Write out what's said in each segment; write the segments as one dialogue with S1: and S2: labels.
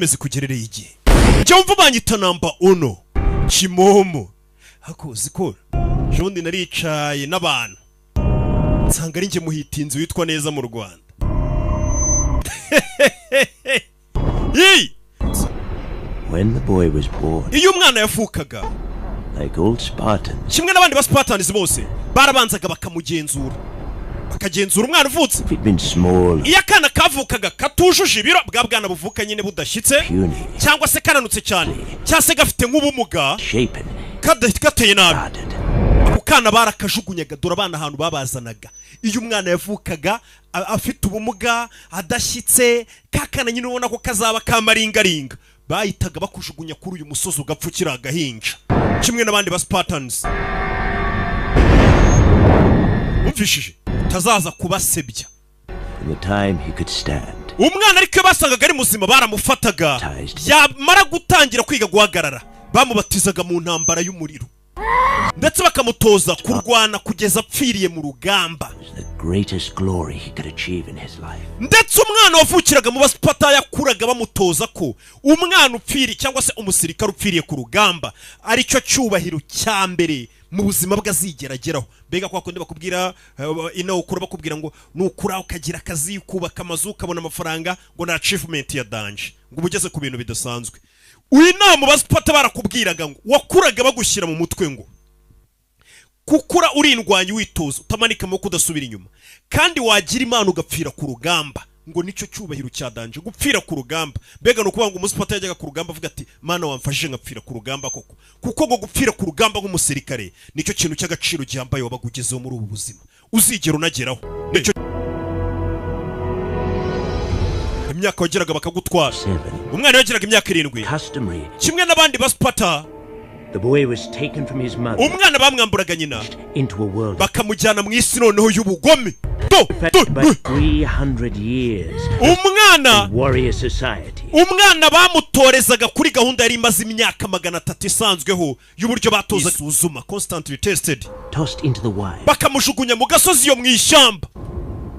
S1: meze kugerereye igihe njya mva banyita namba uno Kimomo hakoze ko jondi naricaye n'abantu nsanga ari nge muhitinzi witwa neza mu Rwanda.
S2: When the boy was born,
S1: iyo umwana yafukaga
S2: like old Spartans,
S1: kimwe n'abandi ba Spartans bose barabanzaga bakamugenzura bakagenzura umwana uvutse. Iyo akana kavukaga katujuje ibiro bwa bwana buvuka nyine budashyitse cyangwa se kananutse cyane cyangwa se gafite nk'ubumuga kateye nabi, ukana barakajugunyaga. Dore abana ahantu babazanaga iyo umwana yavukaga afite ubumuga adashyitse, kakana nyine ubona ko kazaba kamaringaringa, bahitaga bakujugunya kuri uyu musozi ugapfukira agahinja kimwe n'abandi ba Spartans. Umvishije tazaza kubasebya. Umwana ariko basangaga ari muzima baramufataga, yamara gutangira kwiga guhagarara bamubatizaga mu ntambara y'umuriro ndetse bakamutoza kurwana kugeza apfiriye mu rugamba. Ndetse umwana wavukiraga mu Basparta yakuraga bamutoza ko umwana upfiri cyangwa se umusirikare upfiriye ku rugamba ari cyo cyubahiro cya mbere mu buzima bw'azigerageraho. Mbega kwa kundi bakubwira ina ukura bakubwira ngo nukura ukagira akazi kubaka amazu ukabona amafaranga ngo na achievement ya danje ngo ubugeze ku bintu bidasanzwe. Uyu nama Basparta barakubwiraga ngo wakuraga bagushyira mu mutwe ngo kukura urindwanya witoza utamanika amaboko udasubira inyuma, kandi wagira imana ugapfira ku rugamba ngo nicyo cyubahiro cya danje gupfira ku rugamba. Mbega no kuvuga ngo Umusparta yajyaga ku rugamba avuga ati mana wamfashije ngapfira ku rugamba koko, kuko ngo gupfira ku rugamba nk'umusirikare nicyo kintu cy'agaciro gihambaye wabagugezeho muri ubu buzima uzigera unageraho. Nicyo imyaka wageraga bakagutwara, umwana yageraga imyaka 7 kimwe n'abandi ba Sparta.
S2: The boy was taken from his mother.
S1: Umwana bamwamburaga nyina
S2: into a world
S1: bakamujyana mu isi noneho y'ubugome.
S2: 300 years.
S1: Warrior society. Umwana bamutorezaga kuri gahunda yari imaze imyaka 300 isanzweho y'uburyo batoza suzuma constantly tested.
S2: Tossed into the wild.
S1: Bakamujugunya mu gasozi yo mu ishyamba.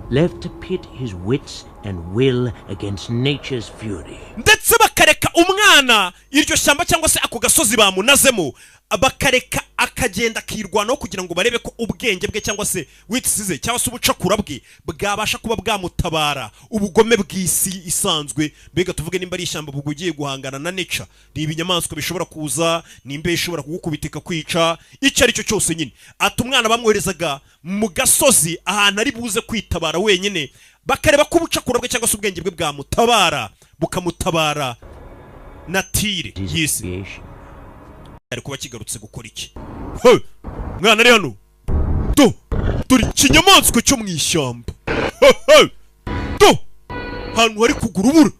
S2: Left to pit his wits and will against nature's fury.
S1: Ndetse bakareka umwana iryo shyamba cyangwa se ako gasozi bamunazemo, bakareka akagenda kirwanaho kugira ngo barebe ko ubwenge bwe cyangwa se witisize cyangwa se ubucakura bwe bwabasha kuba bwamutabara ubugome bw'isi isanzwe. Mbega tuvuge nimba ari ishyamba bugugiye guhangana na nature, ni ibinyamaswa bishobora kuza, nimba ishobora kugukubitika kwica icyo ari cyo cyose nyine. Ati umwana bamwoherezaga mu gasozi ahantu ari buze kwitabara wenyine, bakareba ko ubucakura bwe cyangwa se ubwenge bwe bwamutabara bukamutabara natire y'isi. Ari kuba kigarutse gukora iki? Mwana ari hano turi kinyamaswa cyo mu ishyamba. Hantu hari kugurubura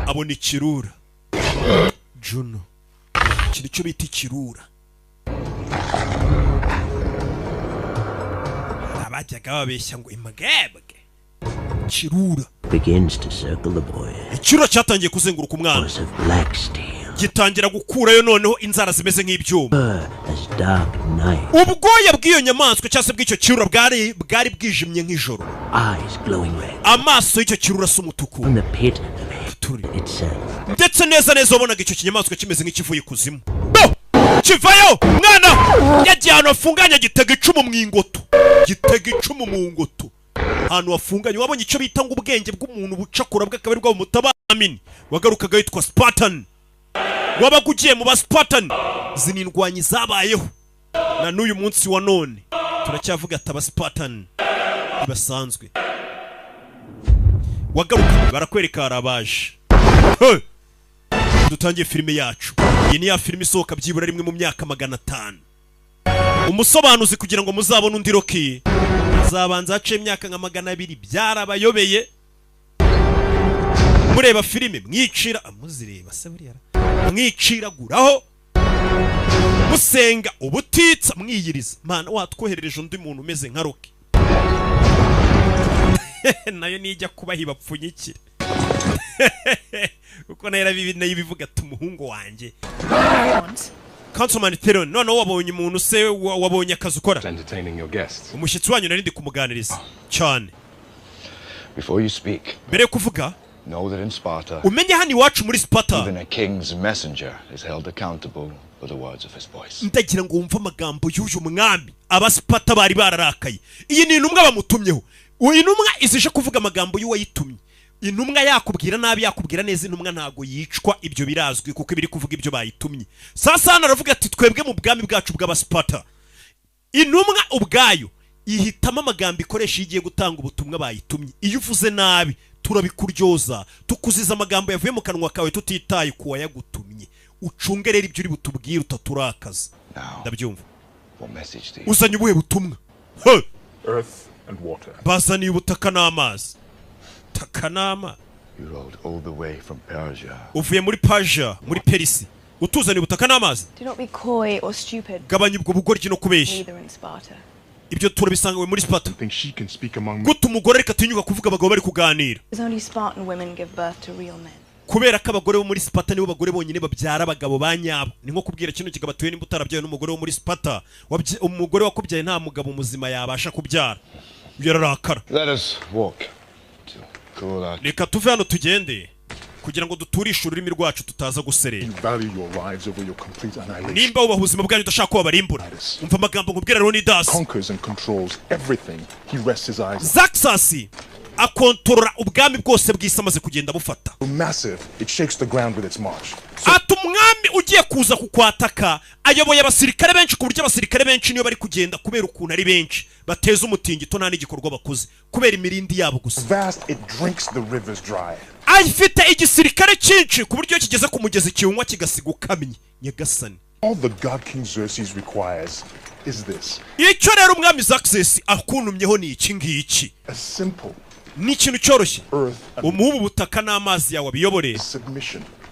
S1: abona ikirura Juno, kiri cyo bita ikirura. Abajyaga babeshya ngo imagebwe kirura
S2: begins to circle the boy.
S1: Ikirura cyatangiye kuzenguruka umwana, gitangira gukurayo noneho inzara zimeze nk'ibyuma. Ubwoya bw'iyo nyamaswa cyangwa se bw'icyo kirura bwari bwijimye nk'ijoro. Amaso y'icyo kirura asa umutuku. Ndetse neza neza wabonaga icyo kinyamaswa kimeze nk'ikivuye kuzimu. Kivayo mwana yagiye ahantu afunganya gitega icumu mu ingoto. Gitega icumu mu ngoto ahantu wafunganye. Wabonye icyo bita ngo ubwenge bw'umuntu bucakura bw'akabari bwa mutabamini wagarukaga yitwa Spartan. Wabagugiye mu ba Spartan zinindwanyi zabayeho na n'uyu munsi wa none turacyavuga ati aba Spartan ibasanzwe. Wagaruka barakwereka harabaje. Dutangiye filime yacu. Iyi ni ya filime isohoka byibura rimwe mu myaka 500. Umusobanuzi kugira ngo muzabone undi Rocky azabanza ace imyaka nka 200 byarabayobeye. Mureba filime mwicira amuzireba se buriya mwiciraguraho musenga ubutitsa mwiyiriza. Mana watwoherereje undi muntu umeze nka Rocky nayo nijya kubahiba pfunyikire uko nayo bivuga tumuhungu wanjye Councilman Theron. None wabonye umuntu se wabonye akazi ukora umushyitsi wanyu narindi kumuganiriza cyane.
S3: Before you speak,
S1: mbere kuvuga
S3: Know that in Sparta,
S1: umenye hano iwacu muri Sparta,
S3: even a king's messenger is held accountable for the words of his voice.
S1: ndagira ngo wumve amagambo y'uyu mwami. Aba Sparta bari bararakaye. Iyi ni intumwa bamutumyeho. Uyu intumwa izije kuvuga amagambo y'uwayitumye. Intumwa yakubwira nabi yakubwira neza, intumwa ntago yicwa, ibyo birazwi kuko ibiri kuvuga ibyo bayitumye. Sasa hano aravuga ati twebwe mu bwami bwacu bw'Abasparta, intumwa ubwayo ihitamo amagambo ikoresha igiye gutanga ubutumwa bayitumye. Iyo uvuze nabi turabikuryoza, tukuziza amagambo yavuye mu kanwa kawe tutitaye kuwa yagutumye. Ucunge rero ibyo uri butubwire utaturakaza. Ndabyumva. Uzanye ubuhe butumwa?
S4: Earth and water.
S1: Bazaniye ubutaka n'amazi. Takanama.
S3: You rode all the way from Persia.
S1: Uvuye muri Persia, muri Perisi. Utuzaniye ubutaka n'amazi.
S5: Do not be coy or stupid.
S1: Gabanya ubwo bugoryi no kubeshya.
S5: Neither in Sparta.
S1: Ibyo turabisanga muri Sparta.
S4: Think she can speak among
S1: Guta umugore reka tinyuka kuvuga abagabo bari kuganira.
S5: Because only Spartan women give birth to real men.
S1: Kubera ko abagore bo muri Sparta nibo bagore bonyine babyara abagabo banyabo. Ni nko kubwira kino kigabo tuye nimba utarabyaye n'umugore wo muri Sparta, umugore wakubyaye nta mugabo muzima yabasha kubyara. Yararakara.
S3: Let us walk.
S1: Reka tuve hano tugende kugira ngo duturishe ururimi rwacu tutaza guserera. Nimba ubaha ubuzima bwanyu udashaka ko babarimbura, umva amagambo nkubwira Leonidas. Zaxas akontorora ubwami bwose bw'isi amaze kugenda bufata. Ati umwami ugiye kuza kukwataka ayoboye abasirikare benshi, ku buryo abasirikare benshi niyo bari kugenda kubera ukuntu ari benshi bateza umutingito nta n'igikorwa bakoze kubera imirindi yabo gusa. Afite igisirikare cyinshi ku buryo kigeze ku mugezi kinywa kigasiga ukamye. Nyagasani, icyo rero umwami Zaxas akuntumyeho ni iki ngiki. Ni ikintu cyoroshye. Umubu butaka n'amazi yawe abiyobore.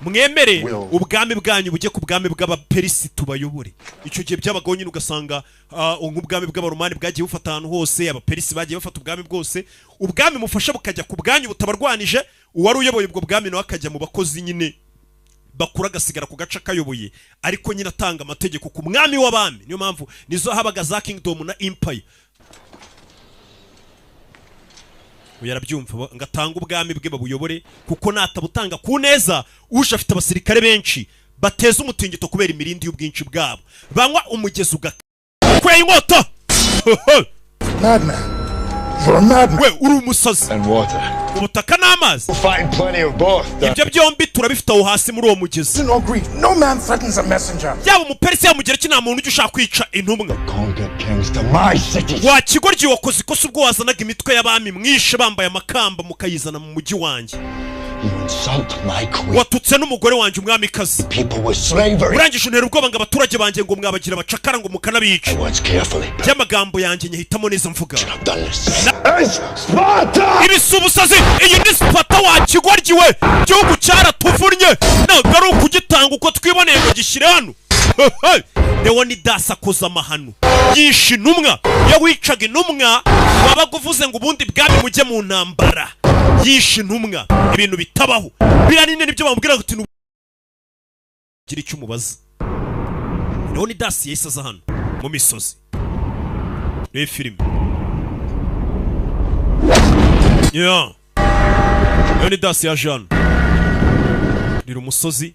S1: Mwemere ubwami bwanyu bujye ku bwami bw'Abaperisi tubayobore. Icyo gihe byabagaho nyine ugasanga nk'ubwami bw'Abaromani bwagiye bufata ahantu hose, Abaperisi bagiye bafata ubwami bwose. Ubwami mufasha bukajya ku bwanyu butabarwanije, uwari uyoboye ubwo bwami nawe akajya mu bakozi nyine bakura gasigara ku gace kayoboye, ariko nyine atanga amategeko ku mwami w'abami. Niyo mpamvu nizo habaga za kingdom na empire. Yarabyumva ngatanga ubwami bwe babuyobore, kuko natabutanga ku neza uje afite abasirikare benshi bateza umutingito kubera imirindi y'ubwinshi bwabo, banywa umugezi ugakweye inkota.
S4: Madman.
S1: We uri umusazi. Ubutaka n'amazi ibyo byombi turabifite aho hasi muri uwo mugezi. Yaba umuperisi yamugereki nta muntu ujya ushaka kwica intumwa. Wakigoryi wakoze ikosa ubwo wazanaga imitwe y'abami mwishe bambaye amakamba mukayizana mu mujyi wanjye. Watutse n'umugore wanjye umwamikazi. Urangije untera ubwoba ngo abaturage banjye ngo mwabagira abacakara ngo mukanabica. By'amagambo yanjye nyahitamo neza mvuga. Ibisubusazi, iyi ni Sparta wakigoryi we. Igihugu cyaratuvunnye ntabwo ari ukugitanga uko twiboneye ngo gishyire hano. Leonidas akoze amahano yishe intumwa. Iyo wicaga intumwa wabaga uvuze ngo ubundi bwami mujye mu ntambara. Yishe intumwa ibintu bitabaho biranine nibyo bamubwira ngo gira icyo umubaza. Leonidas yahise aza hano mu misozi. Reba filime. Leonidas yaje hano rira umusozi.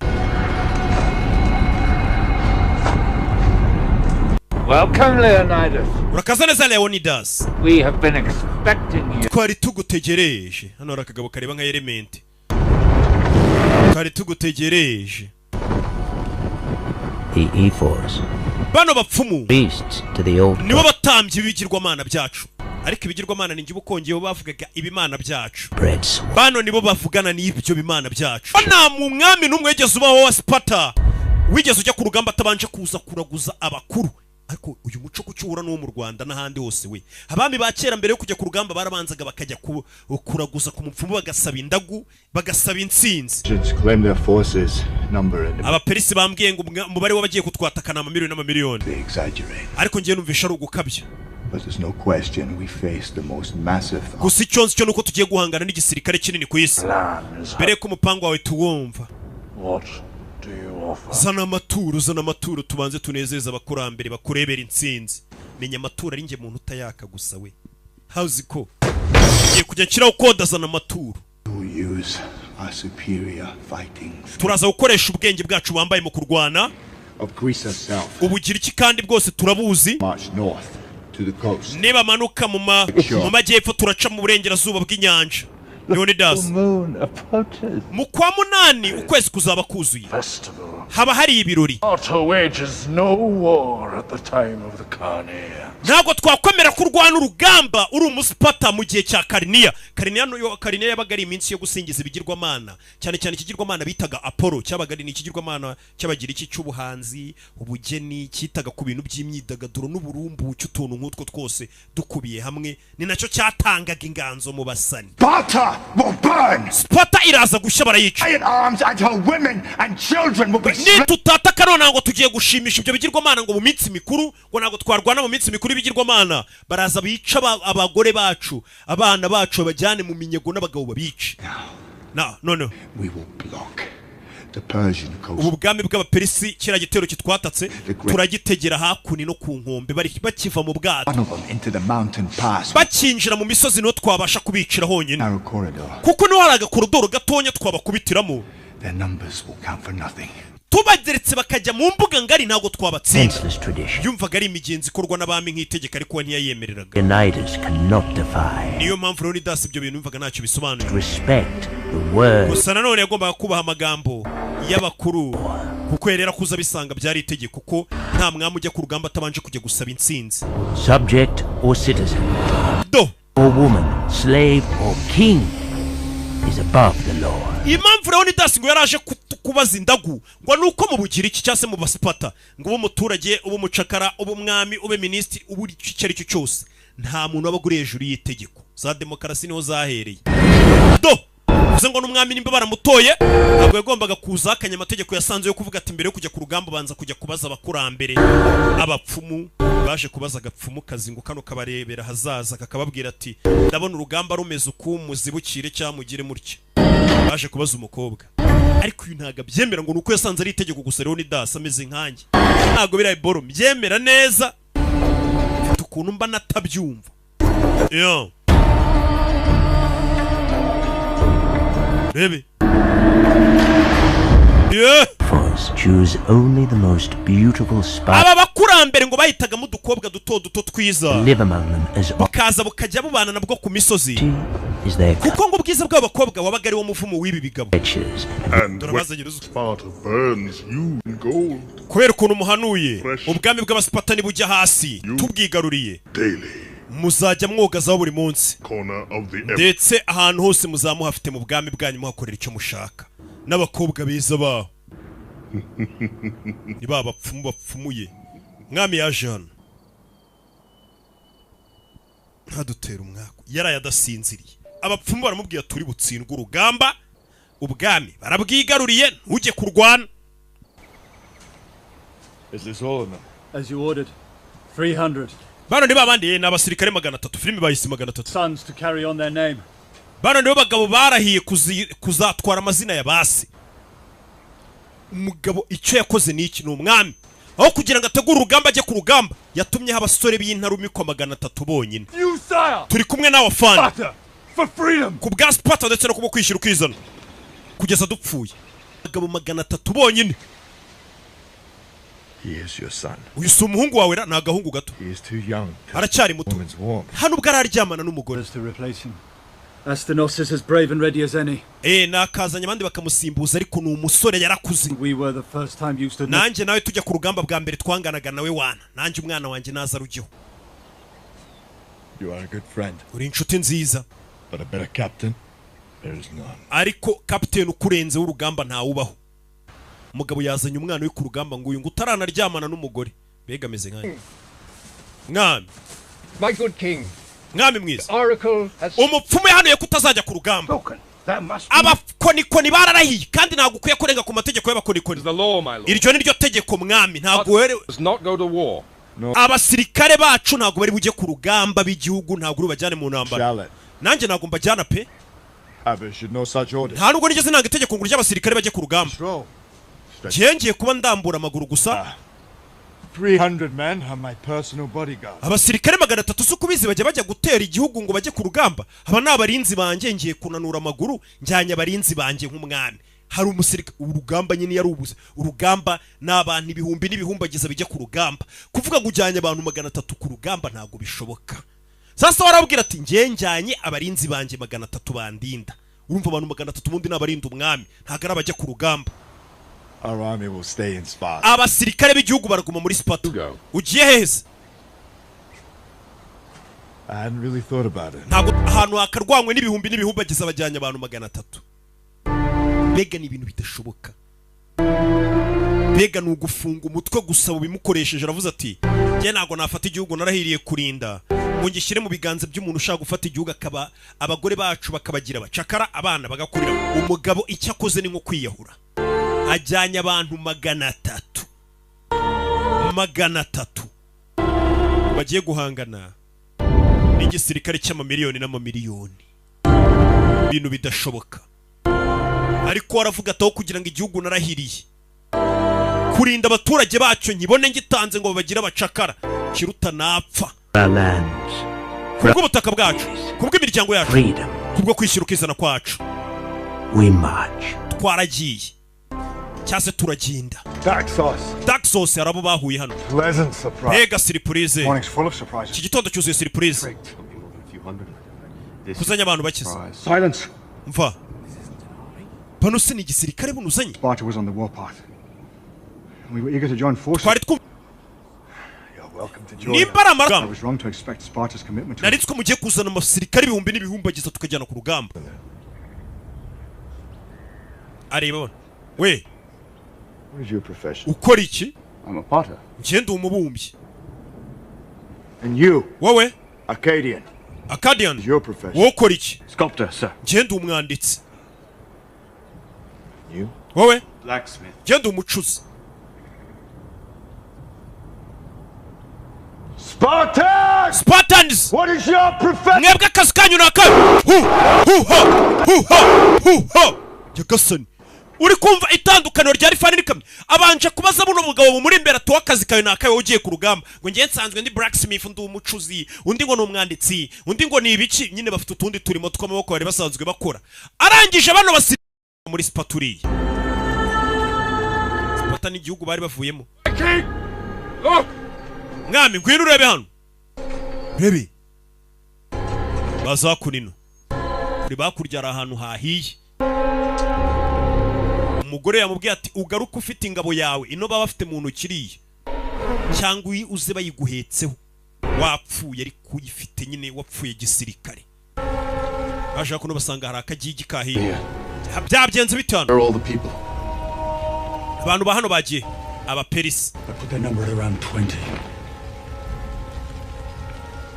S6: Welcome, Leonidas.
S1: Urakaza neza Leonidas.
S6: We have been expecting you.
S1: Twari tugutegereje. Hano hari akagabo kareba nka element. Twari tugutegereje.
S2: The E4s.
S1: Bano bapfumu
S2: Beasts to the old.
S1: nibo batambye ibigirwamana byacu. Ariko ibigirwamana ni ngibo kongeyeho bavugaga ibimana byacu. Bano nibo bavugana n'ibyo bimana byacu. Nta mu mwami n'umwe yigeze ubaho wa Sparta wigeze ujya ku rugamba atabanje kuza kuraguza abakuru. Ariko uyu muco kucyura no mu Rwanda n'ahandi hose we. Abami ba kera mbere yo kujya ku rugamba barabanzaga bakajya kuraguza ku mupfumu bagasaba indagu, bagasaba intsinzi. Abaperisi bambwiye ngo umubare w'abagiye kutwatakana amamiliyoni n'amamiliyoni. Ariko ngiye numvisha ari ugukabya. Gusa icyo nzi cyo nuko tugiye guhangana n'igisirikare kinini ku isi. Mbere ko umupango wawe tuwumva. Zana amaturo tubanze tunezeza abakurambere bakurebera intsinzi. Menya amaturo ari nge muntu utayaka gusa we. How's ko? Ngiye kujya nshyiraho koda zana amaturo.
S7: our superior fighting
S1: turaza gukoresha ubwenge bwacu bambaye mu kurwana
S7: of Greece herself.
S1: ubugiriki kandi bwose turabuzi
S7: March north to the coast.
S1: niba manuka mu majyepfo turaca mu burengerazuba bw'inyanja Leonidas mu kwa munani ukwezi kuzaba kuzuye haba hari ibirori ntabwo twakwemera kurwana urugamba uri umusipata mu gihe cya Kariniya. Kariniya yabaga ari iminsi yo gusingiza ibigirwamana cyane cyane ikigirwamana bitaga Apollo cyabaga ari ikigirwamana cy'abagiriki cy'ubuhanzi ubugeni cyitaga ku bintu by'imyidagaduro n'uburumbuke utuntu nk'utwo twose dukubiye hamwe ni nacyo cyatangaga inganzo mu basani. Sparta iraza gushya barayica nitutata kanona ngo tugiye gushimisha ibyo bigirwamana ngo mu minsi mikuru ngo ntabwo twarwana mu minsi mikuru ibigirwamana baraza bica abagore bacu abana bacu bajyane mu minyego n'abagabo babice. No. ubu bwami bw'abaperisi kira gitero kitwatatse turagitegera hakuni no ku nkombe bari bakiva mu bwato bakinjira mu misozi no twabasha kubicira honyine kuko no hari agakorodoro gatonya twabakubitiramo tubageretse bakajya mu mbuga ngari ntago twabatsinda. Yumvaga ari imigenzi ikorwa n'abami nk'itegeko ariko ntiyayemereraga. Niyo mpamvu Leonidas ibyo bintu yumvaga ntacyo bisobanuye. Gusa nanone yagombaga kubaha amagambo y'abakuru kuko yerera kuza bisanga byari itegeko ko nta mwami ujya ku rugamba atabanje kujya gusaba intsinzi.
S2: Subject or citizen, or woman, slave or king is above the law.
S1: Impamvu Leonidas ngo yaraje kubaza indagu ngo nuko mu bugiriki cyase mu basipata ngo umuturage ubu mucakara ubu mwami ube ministri ubu icyo cyo cyose nta muntu wabagure hejuru y'itegeko. Za demokarasi niho zahereye. Uze ngo n'umwami nimba baramutoye ntabwo yagombaga kuza akanya amategeko yasanze yo kuvuga ati mbere yo kujya ku rugamba banza kujya kubaza abakurambere abapfumu baje kubaza agapfumu kazi ngo kano kabarebera hazaza kakababwira ati ndabona urugamba rumeze uko muzibukire cyangwa mugire mutya. Baje kubaza umukobwa ariko uyu ntaga byemera ngo nuko yasanze ari itegeko gusa Leonidas ameze nkanjye ntago biraye boro byemera neza tukuntu mba natabyumva. Baby.
S2: Choose only the most beautiful spot.
S1: Aba bakurambere ngo bahitaga mu dukobwa duto twiza.
S2: Live among them as
S1: bukaza bukajya bubana nabwo ku misozi. Kuko ngo ubwiza bw'abakobwa wabaga ari wo muvumo w'ibi bigabo. Kubera ukuntu muhanuye ubwami bw'abasipatani bujya hasi tubwigaruriye. Muzajya mwogazaho buri munsi ndetse ahantu hose muzamuhafite mu bwami bwanyu muhakorera icyo mushaka n'abakobwa beza baho. Ni babapfumu bapfumuye mwami yaje hano ntadutera umwaka yaraye adasinziriye. Abapfumu baramubwira turi butsindwa urugamba ubwami barabwigaruriye ntujye kurwana.
S8: As you ordered 300
S1: bano ni babandi n'abasirikare 300 filimi bayise 300
S8: sons to carry on their name.
S1: Bano ni bagabo barahiye kuzatwara amazina ya base. Umugabo icyo yakoze ni iki n'umwami aho kugira ngo ategure urugamba ajye ku rugamba yatumye abasore b'intarumi kwa 300 bonyine. Turi kumwe nawe fan ku bwa Sparta ndetse no kubo kwishyira ukizana kugeza dupfuye abagabo 300 bonyine.
S7: He is your son.
S1: Uyu si umuhungu wawe ra nta gahungu gato.
S7: He is too young.
S1: Aracyari muto. Hano ubwo araryamana n'umugore.
S8: Astenos is as brave and ready as any.
S1: Nakazanye abandi bakamusimbuza ariko ni umusore yarakuze.
S8: We were the first time you stood.
S1: Nanjye nawe tujya ku rugamba bwa mbere twanganaga nawe wana. Nanjye umwana wanjye naza rujyeho.
S7: You are a good friend.
S1: Uri inshuti nziza.
S7: But a better captain there is none.
S1: Ariko captain ukurenze w'urugamba nta ubaho. Umugabo yazanye umwana we ku rugamba ngo uyu ngo utaranaryamana n'umugore bega ameze nkanye. Mwami.
S9: My good king.
S1: Mwami mwiza. Umupfumu hano yakutazajya ku rugamba. Abakonikoni bararahiye kandi ntabwo ukwiye kurenga ku mategeko y'abakonikoni. Iryo ni ryo tegeko mwami ntabwo were abasirikare bacu ntabwo bari bujye ku rugamba b'igihugu ntabwo rubajyane mu ntambara. Nanjye ntabwo mbajyana pe. Nta nubwo nigeze nanga itegeko ngo ry'abasirikare bajye ku rugamba. Ngiye kuba ndambura amaguru gusa
S7: 300 men are my personal bodyguard.
S1: Abasirikare 300 sukubizi bajya gutera igihugu ngo bajye ku rugamba. Aba nabarinzi banje ngiye kunanura amaguru njyanye abarinzi banje nk'umwami. Hari umusirikare urugamba nyine yarubuze. Urugamba n'abantu ibihumbi n'ibihumbagiza bijya ku rugamba. Kuvuga ngo ujyanye abantu 300 ku rugamba ntago bishoboka. Sasa warabwira ati njyanye abarinzi banje 300 bandinda. Urumva abantu 300 mundi n'abarinda umwami ntago arabajya ku rugamba.
S7: Our army will stay in Sparta.
S1: Abasirikare b'igihugu baraguma muri Sparta. Ugiye heza?
S7: I hadn't really thought about it.
S1: Ntago ahantu hakarwanywe n'ibihumbi n'ibihumbagiza bajyanye abantu 300. Bega ni ibintu bidashoboka. Bega nugufunga umutwe gusa ubimukoresheje aravuze ati nge nago nafata igihugu narahiriye kurinda ngo ngishyire mu biganza by'umuntu ushaka gufata igihugu akaba abagore bacu bakabagira bacakara abana bagakurira. Umugabo icyo akoze ni nko kwiyahura. Ajyanye abantu 300 bagiye guhangana n'igisirikare cy'amamiliyoni n'amamiliyoni. Ibintu bidashoboka. Ariko aravuga ataho kugira ngo igihugu narahiriye kurinda abaturage bacyo nyibone ngitanze ngo babagira bacakara kiruta napfa. Kubwo butaka bwacu, kubwo imiryango yacu, kubwo kwishyura ukizana kwacu.
S2: We march.
S1: Twaragiye cyase turagenda. Dark sauce arabo bahuye hano.
S4: Pleasant surprise.
S1: Mega surprise.
S4: Morning's full of surprises.
S1: Iki gitondo cyuzuye surprise. Kuzanya abantu bakize.
S4: Silence.
S1: Mva. Bano se ni gisirikare bunuzanye.
S4: Sparta was on the warpath. We were eager to join forces. You're welcome to join.
S1: I
S4: was wrong to expect Sparta's commitment to.
S1: Naritswe mugiye kuzana amasirikare ibihumbi n'ibihumbagiza tukajyana ku rugamba. Areba. We.
S7: What is your profession?
S1: Ukora iki?
S4: I'm a potter.
S1: Ngende umubumbyi.
S7: And you?
S1: Wowe?
S7: Akkadian.
S1: Akkadian.
S7: Your profession?
S1: Wowe ukora iki?
S4: Sculptor, sir.
S1: Ngende umwanditsi.
S7: You?
S1: Wowe?
S4: Blacksmith.
S1: Ngende umucuzi. Spartans!
S7: What is your profession?
S1: Mwebwe akazi kanyu naka. Jagasoni. Uri kumva itandukaniro rya rifani n'ikamyo. Abanje kubaza buno mugabo muri imbere atuwa akazi kayo nakawe ugiye ku rugamba. Ngo ngiye nsanzwe ndi blacksmith ndi umucuzi, undi ngo n'umwanditsi, undi ngo ni ibiki nyine bafite utundi turimo tw'amaboko bari basanzwe bakora. Arangije bano basi muri Spaturiye. Sparta ni igihugu bari bavuyemo. Mwami ngwino urebe hano. Rebe. Bazakunino. Kuri bakuryara ahantu hahiye. Umugore yamubwiye ati ugaruka ufite ingabo yawe ino baba bafite mu ntukiriye cyangwa uze bayiguhetseho wapfuye ari kuyifite nyine wapfuye gisirikare. Aje kuno basanga hari akagigi kahiye. Byabyenze bitano. Abantu ba hano bagiye aba Perisi.
S8: I put their number at around 20.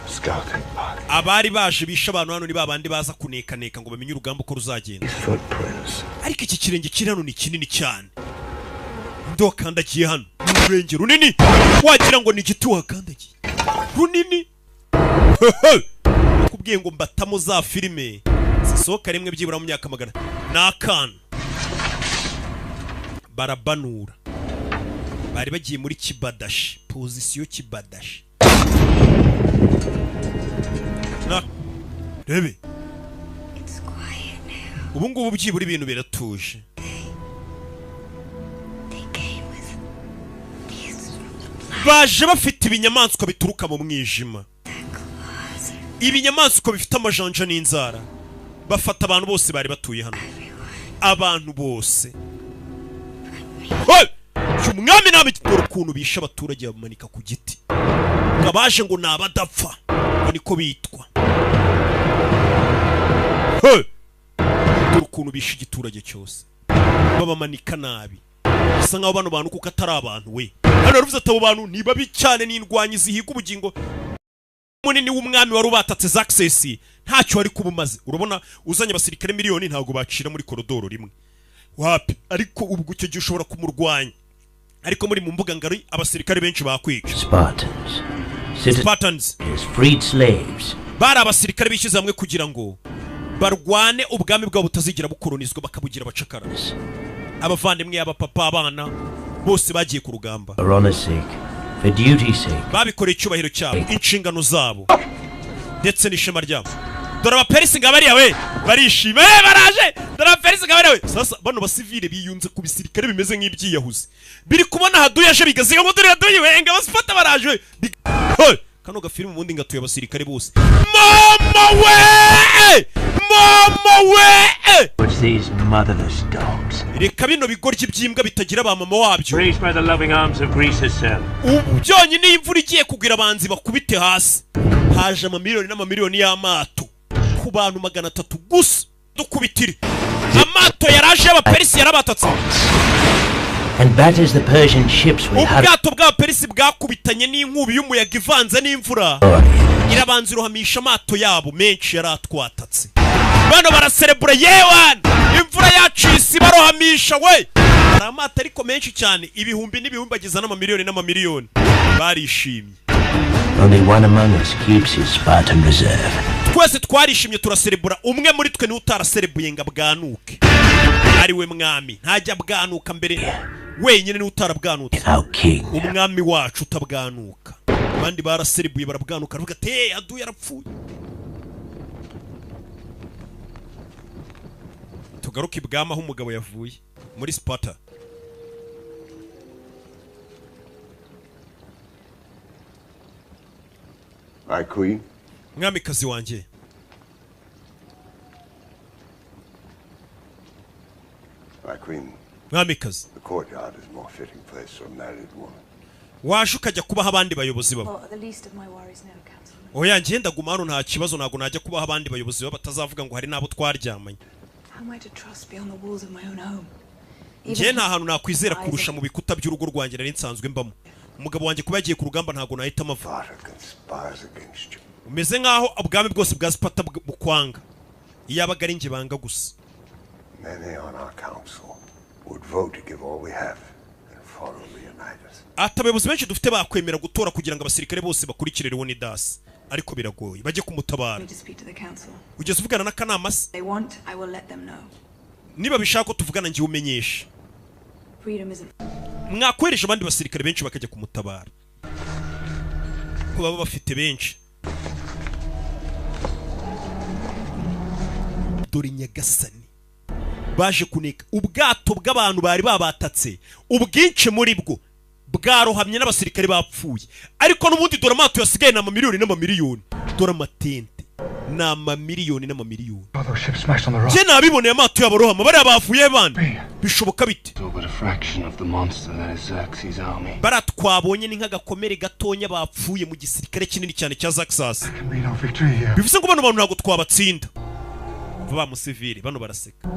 S7: Scouting party.
S1: Abari baje bisha abantu hano ni babandi baza kunekaneka ngo bamenye urugamba uko ruzagenda. Ariko iki kirenge kiri hano ni kinini cyane. Ndokandagiye hano. Urenge runini. Wagira ngo ni igiti wakandagiye. Runini. Kubwiye ngo mbatamo za filime. Zisohoka rimwe byibura mu myaka 100. Nakana. Barabanura. Bari bagiye muri Kibadashi. Position Kibadashi. Rebe. Ubu ngubu byibura ibintu biratuje. Baje bafite ibinyamaswa bituruka mu mwijima. Ibinyamaswa bifite amajanja n'inzara. Bafata abantu bose bari batuye hano. Abantu bose. Umwami n'abitoro kuntu bisha abaturage bamanika ku giti. Ngabaje ngo nabadapfa. Ngo niko bitwa. Ukuntu bisha igiturage cyose babamanika nabi bisa nkaho bano bantu kuko atari abantu we hano ruvuze ati abo bantu ni babi cyane n'indwanyi zihiga ubugingo munini w'umwami wari ubatatse Xerxes ntacyo ari kubumaze. Urabona uzanye abasirikare miliyoni ntago bacira muri koridoro rimwe wapi, ariko ubwo cyo gishobora kumurwanya. Ariko muri mu mbuga ngari abasirikare benshi bakwica. Spartans
S2: freed slaves.
S1: Bari abasirikare bishize hamwe kugira ngo barwane ubwami bwabo butazigira bukolonizwa bakabugira abacakara. Abavandimwe abapapa abana bose bagiye ku rugamba.
S2: For duty's sake.
S1: babikoreye icyubahiro cyabo, inshingano zabo ndetse n'ishema ryabo. Dore abaperisi ngabariya we barishima, baraje. Dore abaperisi ngabariya we. Sasa bano basivile biyunze ku bisirikare bimeze nk'ibyiyahuze, biri kubona haduye aje bigaziga ngo dore haduye we ngabasifata baraje. Kano gafilmu ubundi ngatuye abasirikare bose. Mama we!
S2: What's these motherless dogs?
S1: Reka bino bigoryi by'imbwa bitagira ba mama wabyo.
S2: Raised by the loving arms of Greaser's cell.
S1: Byonyine imvura igiye kugira abanzi bakubite hasi. Haje amamiliyoni n'amamiliyoni y'amato ku bantu 300 gusa dukubitire. Amato yaraje y'abaperisi yarabatatse.
S2: And batters the Persian ships with
S1: ubwato bw'abaperisi bwakubitanye n'inkubi y'umuyaga ivanze n'imvura. Irabanza irohamisha amato yabo menshi yaratwatatse. Bano baraserebura yewan imvura yacisi barohamisha we. Amato ariko menshi cyane, ibihumbi n'ibihumbi agiza n'amamiliyoni n'amamiliyoni. Barishimye.
S2: Only one among us keeps his Spartan reserve.
S1: Twese twarishimye turaserebura, umwe muri twe ni utaraserebuye nga bwanuke. Ari we mwami, ntajya bwanuka mbere. Wenyine ni utarabwanutse. Umwami wacu utabwanuka. Abandi baraserebuye barabwanuka, ruvuga ati adu yarapfuye. Tugaruke ibwama aho umugabo yavuye muri Sparta.
S7: My queen.
S1: Mwamikazi wanjye.
S7: My queen.
S1: Mwamikazi.
S7: The courtyard is more fitting place for a married woman.
S1: Waje ukajya kubaho abandi bayobozi babo. Oya njye ndaguma hano nta kibazo, ntago najya kubaho abandi bayobozi babo batazavuga ngo hari nabo twaryamanye. Njye nta hantu nakwizera kurusha mu bikuta by'urugo rwanjye nari nsanzwe mbamo. Umugabo wanjye kuba yagiye ku rugamba ntago nahita amava. Umeze nkaho ubwami bwose bwa Sparta bukwanga. Iyabaga ari nge banga gusa.
S7: Many on our council would vote to give all we have and follow Leonidas.
S1: Atabayobozi benshi dufite bakwemera gutora kugira ngo abasirikare bose bakurikire Leonidas, ariko biragoye bajye kumutabara. Ugeze uvugana n'akanama se? Niba bishaka ko tuvugana ngiye umenyesha. Mwakwereje abandi basirikare benshi bakajya kumutabara. Ko baba bafite benshi. Dore Nyagasani baje kuneka ubwato bw'abantu bari babatatse, ubwinshi muri bwo bwarohamye n'abasirikare bapfuye, ariko n'ubundi dore amato yasigaye n'amamiliyoni n'amamiliyoni. Dore amatente n'amamiliyoni n'amamiliyoni. Je nabiboneye amato yabo rohama bari bavuye bandi. Bishoboka bite? Baratwabonye ni nk'agakomere gatonya bapfuye mu gisirikare kinini cyane cya Xerxes. Bivuze ngo bano bantu ntago twabatsinda. Ba musivili bano baraseka.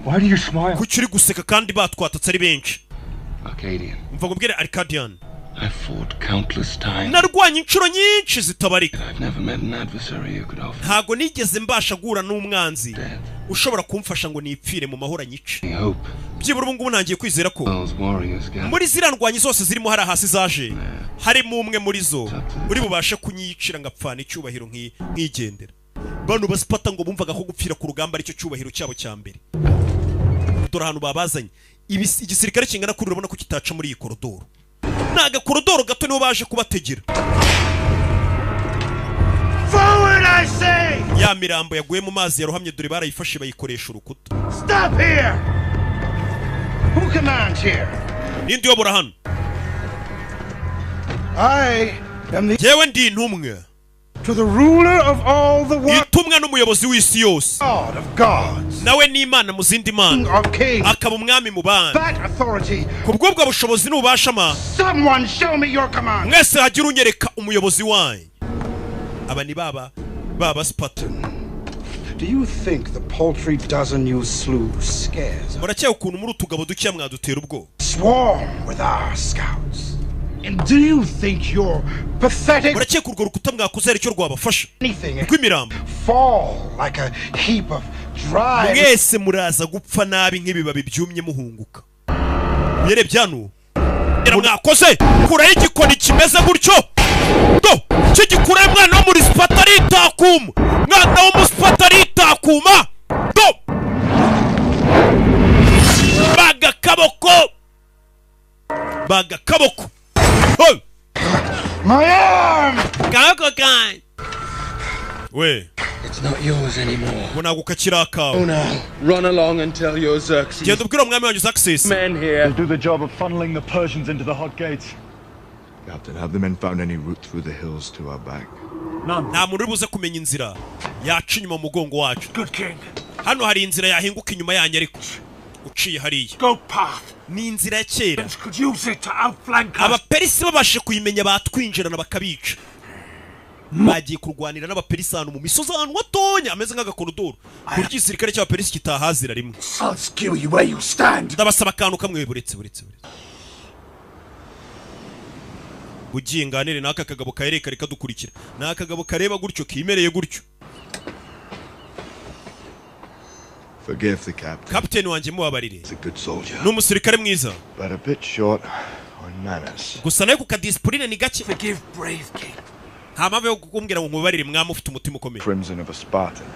S4: Why do you smile?
S1: Kuki uri guseka kandi batwatatse ari benshi?
S3: Arcadian.
S1: Mva ngubwire Arcadian.
S3: I fought countless times.
S1: Narwanye inshuro nyinshi zitabarika.
S3: I've never met an adversary who could offer.
S1: Ntago nigeze mbasha guhura n'umwanzi ushobora kumfasha ngo nipfire mu mahoro anyice. Byibura ubu ngubu ntangiye kwizera ko muri zirandwanye zose zirimo hari hasi zaje harimo umwe muri zo uri bubashe kunyicira ngapfana icyubahiro nk'igendera. Bano basipata ngo bumvaga ko gupfira ku rugamba aricyo cyubahiro cyabo cya mbere. Dore ahantu babazanye igisirikare kingana kuri urabona ko kitaca muri iyi korodoro. Naga korodoro gato niho baje kubategera.
S7: Forward, I say!
S1: Ya mirambo yaguye mu mazi yarohamye dore barayifashe bayikoresha urukuta.
S7: Stop here! Who commands here?
S1: Nindi yobora hano?
S7: I am the...
S1: Jewe ndi intumwe.
S7: To the ruler of all the world.
S1: Itumwa n'umuyobozi w'isi yose.
S7: God of gods.
S1: Nawe ni Imana mu zindi mana. Akaba umwami mu bana.
S7: That authority.
S1: Kubw'ubwo bushobozi n'ububasha ma.
S7: Someone show me your command.
S1: Mwese hagira unyereka umuyobozi wanyu. Aba ni baba Sparta.
S7: Do you think the paltry dozen you slew scares?
S1: Murakeye ukuntu muri utugabo duke mwadutera ubwo.
S7: Swarm with our scouts. And do you think you're pathetic?
S1: Murakeye kurwo rukuta mwakoze ari cyo rwabafasha.
S7: Anything.
S1: Kwimirambo.
S7: Fall like a heap of dry.
S1: Mwese muraza gupfa nabi nk'ibibabi byumye muhunguka. Yere byanu. Era mwakoze kuraho igikoni kimeze gutyo. Do kigikura mwana wo muri Sparta ritakuma. Mwana wo muri Sparta ritakuma. Do baga kaboko.
S7: My arm!
S1: Kako kai. We.
S9: It's not yours anymore.
S1: Unagukakira akawe.
S9: Oh no. Run along and tell your Xerxes.
S1: Genda ubwira umwami wanyu Xerxes.
S9: Men here.
S4: They'll do the job of funneling the Persians into the hot gates.
S3: Captain, have the men found any route through the hills to our back?
S4: None.
S1: Nta muntu uribuze kumenya inzira yaca inyuma mu mugongo wacu.
S9: Good king.
S1: Hano hari inzira yahinguka inyuma yanyu ariko uciye hariya.
S9: Go path.
S1: Ni inzira ya kera.
S9: Could use it to outflank us.
S1: Abaperisi babashe kuyimenya batwinjirana bakabica. Bagiye kurwanira n'abaperisi hano mu misozi ahantu watonya ameze nk'agakorodoro. Kurya igisirikare cy'abaperisi kitahazira rimwe.
S9: I'll skew you where you stand.
S1: Ndabasaba akantu kamwe buretse. Ugiye nganire n'aka kagabo kahereka reka dukurikira. N'aka kagabo kareba gutyo kimereye gutyo.
S3: Forgive the captain.
S1: Captain wanje mubabarire.
S3: He's a good soldier.
S1: N'umusirikare mwiza.
S3: But a bit short on manners.
S1: Gusa nayo kukadisipurine ni gake.
S9: Forgive brave king.
S1: Nta mpamvu yo kukumbwira ngo mubabarire mwami ufite umutima ukomeye.
S3: Crimson of a Spartan.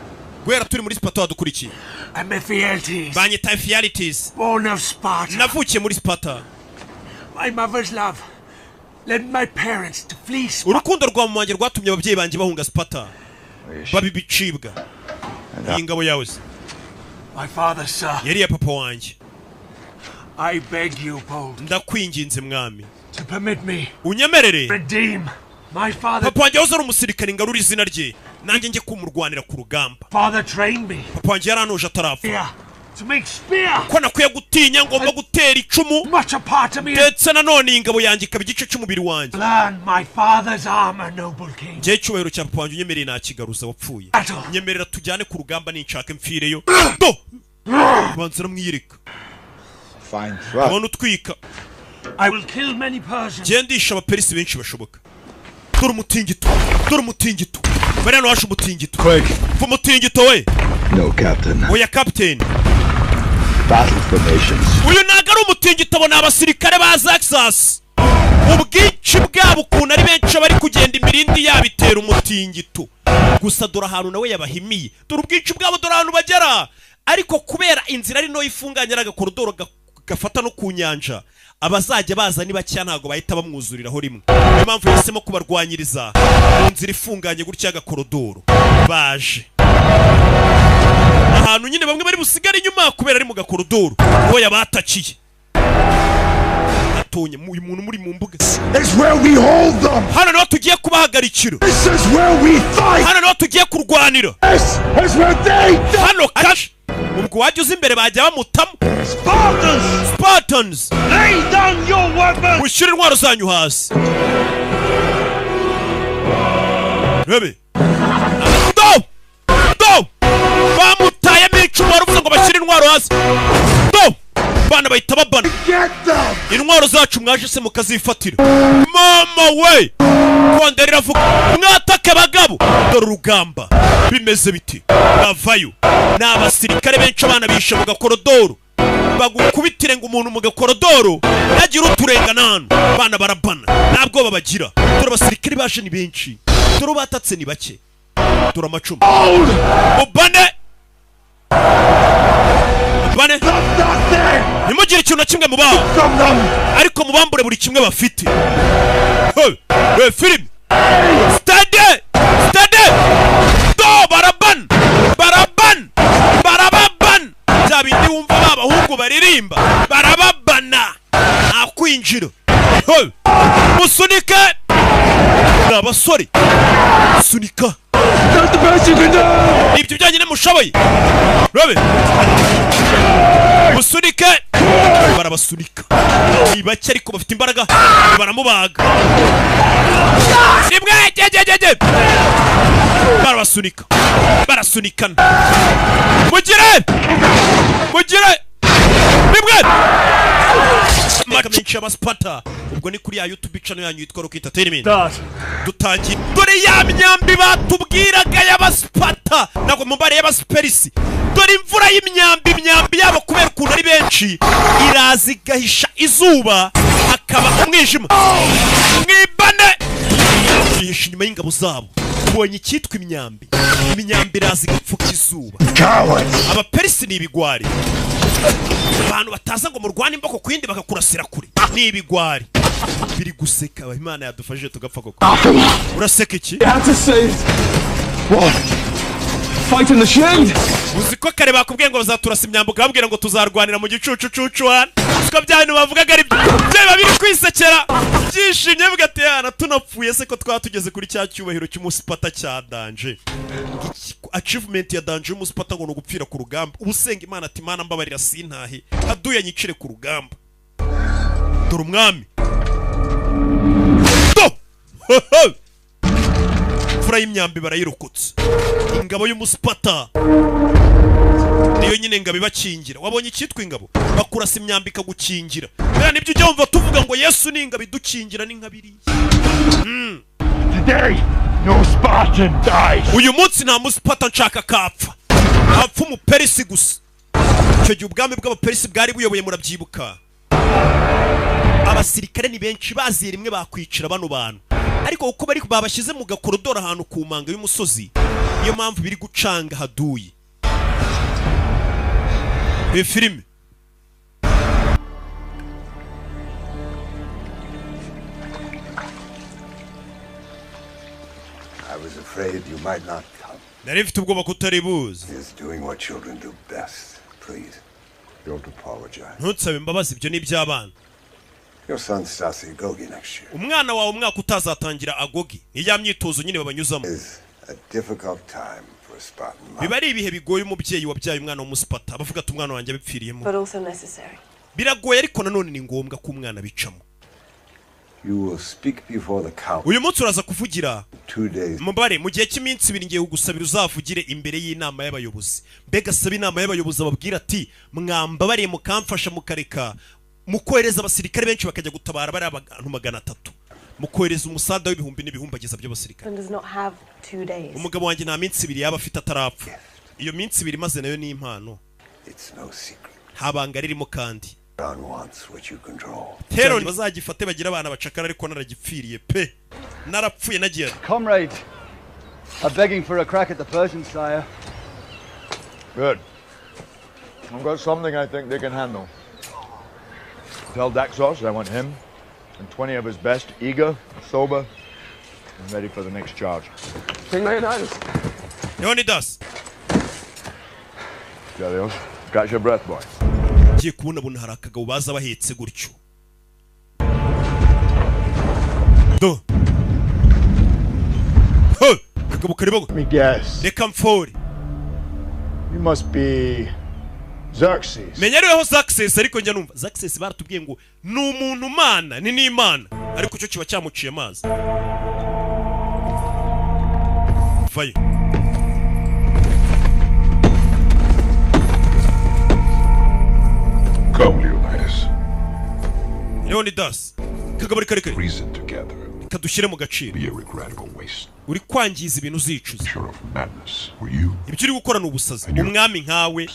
S1: Gwera turi muri Sparta wadukurikiye.
S9: I'm Ephialtes.
S1: Banyita Ephialtes.
S9: Born of Sparta.
S1: Navukiye muri Sparta.
S9: My mother's love led my parents to flee Sparta.
S1: Urukundo rwa mu wanjye rwatumye ababyeyi banjye bahunga Sparta. Babibicibwa. Ingabo yawe.
S9: My father, sir.
S1: Yari ya papa wanjye.
S9: I beg you, bold.
S1: Ndakwinginze mwami.
S9: To permit me.
S1: Unyemerere.
S9: Redeem my father.
S1: Papa wanjye yahoze ari umusirikare ngarura izina rye. Nanjye njye kumurwanira ku rugamba.
S9: Father trained me.
S1: Papa wanjye yarantoje atarapfa.
S9: Yeah. To make spear.
S1: Ko nakwiye gutinya ngomba gutera icumu.
S9: Much a part of me.
S1: Ndetse nanone ingabo yanjye ikaba igice cy'umubiri wanjye.
S9: Learn my father's armor, noble king.
S1: Njye cyubahiro cya papa wanjye unyemereye nakigaruza wapfuye. Nyemerera tujyane ku rugamba ninshaka mfireyo. Do! Banzira mwiyirika.
S3: Fine.
S1: Abona utwika.
S9: I will kill many Persians.
S1: Gendisha abaperisi benshi bashoboka. Dore umutingito. Bari hano hashe umutingito.
S3: Quick.
S1: Fu umutingito we.
S3: No, Captain.
S1: Oya Captain.
S3: Battle formations.
S1: Uyu ntago ari umutingito abo ni abasirikare ba Xerxes. Ubwinshi bwabo ukuntu ari benshi bari kugenda imirindi yabitera umutingito. Gusa dore ahantu nawe yabahimiye. Dore ubwinshi bwabo dore ahantu bagera. Ariko kubera inzira ari no ifunganye n'agakorodoro gafata no ku nyanja. Abazajya baza niba cya ntago bahita bamwuzuriraho rimwe. Niyo mpamvu yahisemo kubarwanyiriza mu nzira ifunganye gutya y'agakorodoro. Baje ahantu nyine bamwe bari busigara inyuma kubera ari mu gakorodoro. Uwo yabatakiye atonye uyu muntu muri mu mbuga.
S7: It's where we hold them.
S1: Hano niho tugiye kubahagarikira.
S7: This is where we fight.
S1: Hano niho tugiye kurwanira.
S7: This is where they die.
S1: Hano kash ubwo wajya imbere bajya bamutamo. Spartans.
S7: Lay down your weapons.
S1: Ushyira intwaro zanyu hasi. Rebe. Do! Bamutaye icumu baruvuze ngo bashyire intwaro hasi. Do! Bana bahita babana. Intwaro zacu mwaje se mukazifatira. Mama we! Rwanda riravuga mwatake bagabo. Dore urugamba. Bimeze biti. Bavayo. N'abasirikare benshi abana bishe mu gakorodoro. Bagukubitire ngo umuntu mu gakorodoro yagira uturengana hano. Bana barabana. Ntabwo babagira. Dore abasirikare baje ni benshi. Dore batatse ni bake. Dore amacumu. Ubane. Nimugire ikintu na kimwe mubaho. Ariko mubambure buri kimwe bafite. Film. Stade. Do baraban. Zabindi wumva babahungu baririmba. Barababana. Akwinjira. Musunike. N'abasore. Sunika. Ibyo byanyine mushoboye. Robe. Musunike. Barabasunika. Ni bake ariko bafite imbaraga. Baramubaga. Nimwe jejejeje. Barabasunika. Barasunikana. Mugire. Nimwe. Makamenshi y'abasparta. Ubwo ni kuri ya YouTube channel yanyu yitwa Rock Entertainment. Dutangiye. Dore ya myambi batubwiraga y'abasparta. Nako mumbare y'abasperisi. Dore imvura y'imyambi yabo kubera ukuntu ari benshi. Irazi gahisha izuba akaba umwijima. Mwibane. Yihisha inyuma y'ingabo zabo. Ubonye icyitwa imyambi. Imyambi irazi gapfuka izuba. Abaperisi ni ibigwari. Abantu bataza ngo murwane imboko kwindi bakakurasira kure. Ni ibigwari. guseka Imana yadufashije tugapfa koko uraseka iki
S10: Fight in the shade.
S1: Uziko kare bakubwiye ngo bazaturasa imyambuka babwira ngo tuzarwanira mu gicucu wana uko byane bavugaga ari byo babiri kwisekera byishimye bugate yana tunapfuye se ko twatugeze kuri cya cyubahiro cy'umusipata cya danje achievement ya danje umusipata ngo no gupfira ku rugamba ubusenga Imana ati Imana mbabarira sintahe haduye nyicire ku rugamba dore umwami fura y'imyambi barayirukutse ingabo y'umusipata niyo nyine ngabo ibakingira wabonye icyitwa ingabo bakurasa imyambi ikagukingira bera nibyo ujya wumva tuvuga ngo Yesu ni ingabo idukingira ni nkabiri
S10: Today no Spartan dies.
S1: Uyu munsi nta musipata nshaka kapfa apfa umuperisi gusa icyo gihe ubwami bw'abaperisi bwari buyoboye murabyibuka abasirikare ni benshi baziye rimwe bakwicira bano bantu ariko uko bari babashyize mu gakorodoro ahantu ku manga y'umusozi niyo mpamvu biri gucanga haduye filime
S7: I was afraid you might not come.
S1: nari mfite ubwoba ko utari buze
S7: He's doing what children do best. Please, don't apologize.
S1: ntutsabe imbabazi ibyo ni iby'abana
S7: Your son starts Agogi next year.
S1: umwana wawe umwaka utazatangira Agogi ni ya myitozo nyine babanyuzamo
S7: A difficult time for a Spartan mom.
S1: biba ari ibihe bigoye umubyeyi wabyaye umwana w'umusipata bavuga ati umwana wanjye abipfiriyemo
S5: But also necessary.
S1: biragoye ariko nanone ni ngombwa ko umwana bicamo
S7: You will speak before the council.
S1: uyu munsi uraza kuvugira
S7: 2 days.
S1: mubare mu gihe cy'iminsi 2 ngiye kugusabira uzavugire imbere y'inama y'abayobozi mbega saba inama y'abayobozi ababwira ati mwambabariye mukamfasha mukareka mukohereza abasirikare benshi bakajya gutabara bari abantu 300 mukohereza umusada w'ibihumbi n'ibihumbi ageza by'abasirikare
S5: Does not have 2 days.
S1: umugabo wanjye nta minsi 2 yaba afite atarapfa iyo minsi 2 maze nayo ni impano
S7: It's no secret.
S1: habanga ririmo kandi
S7: God wants what you control.
S1: Tero bazagifate bagira abana bacakara ariko naragipfiriye pe narapfuye nagiye
S8: Comrade, I'm begging for a crack at the Persian, sire.
S11: Good. I've got something I think they can handle. Tell Daxos I want him and 20 of his best, eager, sober, and ready for the next charge.
S10: King Leonidas.
S1: Leonidas.
S11: Delios, catch your breath, boy.
S1: Giye kubona hari akagabo baza bahetse gutyo. Do. Ho, kagabo karibo.
S11: Let me guess.
S1: Reka mfore.
S11: You must be Xerxes.
S1: Menyereho Xerxes ariko njya numva Xerxes baratubwiye ngo ni umuntu mana ni n'Imana ariko cyo kiba cyamuciye amazi. Vayo.
S12: Come, Leonidas.
S1: Leonidas. Kagabo kare kare.
S12: Reason together.
S1: Kadushyire mu gaciro.
S12: Be a regrettable waste.
S1: Uri kwangiza ibintu uzicuza.
S12: Sure of madness. Were you?
S1: Ibyo uri gukora n'ubusazi. Umwami nkawe.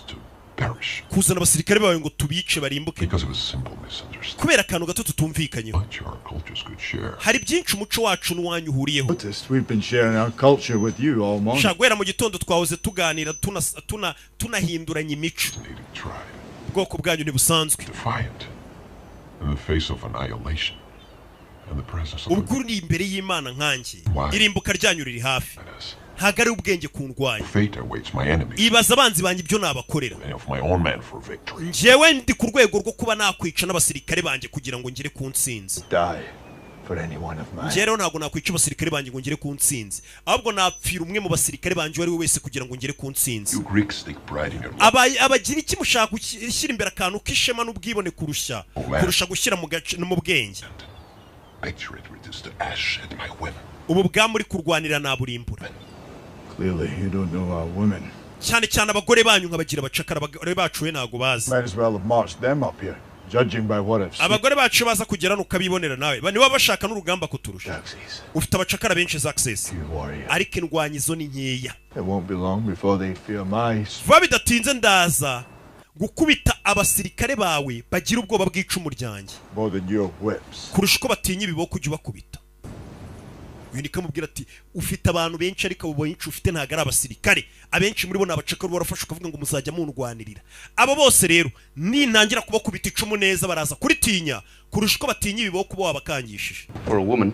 S12: Perish.
S1: Kuzana abasirikare bawe ngo tubice barimbuke.
S12: Because of a simple misunderstanding.
S1: Kubera akantu gato tutumvikanyeho.
S12: Our cultures could share.
S1: Hari byinshi umuco wacu n'uwanyu uhuriyeho.
S11: We've been sharing our culture with you all morning.
S1: Shagwera mu gitondo twahoze tuganira tunahinduranya imico. Ubwoko bwanyu ntibusanzwe.
S12: Defiant. In the face of annihilation. And the presence of
S1: ubwo uri imbere y'Imana nkanjye irimbuka ryanyu riri hafi ntago ari ubwenge kundwanya
S12: fate awaits my enemies.
S1: Ibaza abanzi banjye ibyo nabakorera
S12: Of my own man for victory.
S1: njyewe ndi ku rwego rwo kuba nakwica n'abasirikare banjye kugira ngo ngere ku ntsinzi
S11: For any one of mine.
S1: njyewe ntabwo nakwica abasirikare banjye ngo ngere ku ntsinzi ahubwo napfira umwe mu basirikare banjye ari we wese kugira ngo ngere ku ntsinzi
S12: You Greeks take pride in your
S1: abagira iki mushaka gushyira imbere akantu k'ishema n'ubwibone kurusha gushyira mu bwenge
S12: picture it reduced to ash at my whim.
S1: ubu bwa muri kurwanira naburimbura
S11: Clearly you don't know our women.
S1: cyane cyane abagore banyu nkabagira abacakara abagore bacu we ntago bazi
S11: Might as well have marched them up here, judging by what I've seen.
S1: abagore bacu baza kugera nukabibonera nawe niba bashaka n'urugamba kuturusha ufite abacakara benshi Xerxes ariko indwanyi zo ni nkeya
S11: It won't be long before they fear my
S1: vuba bidatinze ndaza gukubita abasirikare bawe bagira ubwoba bw'icumu ryanjye
S11: more than your whips.
S1: kurusha uko batinya ibiboko ujya ubakubita uyu nikamubwira ati ufite abantu benshi ariko abo benshi ufite ntago ari abasirikare abenshi muri bo nabacakuru barafasha ukavuga ngo muzajya munurwanirira abo bose rero nintangira kubakubita icumu neza baraza kuritinya kurusha uko batinya ibiboko bo wabakangishije
S13: For a woman.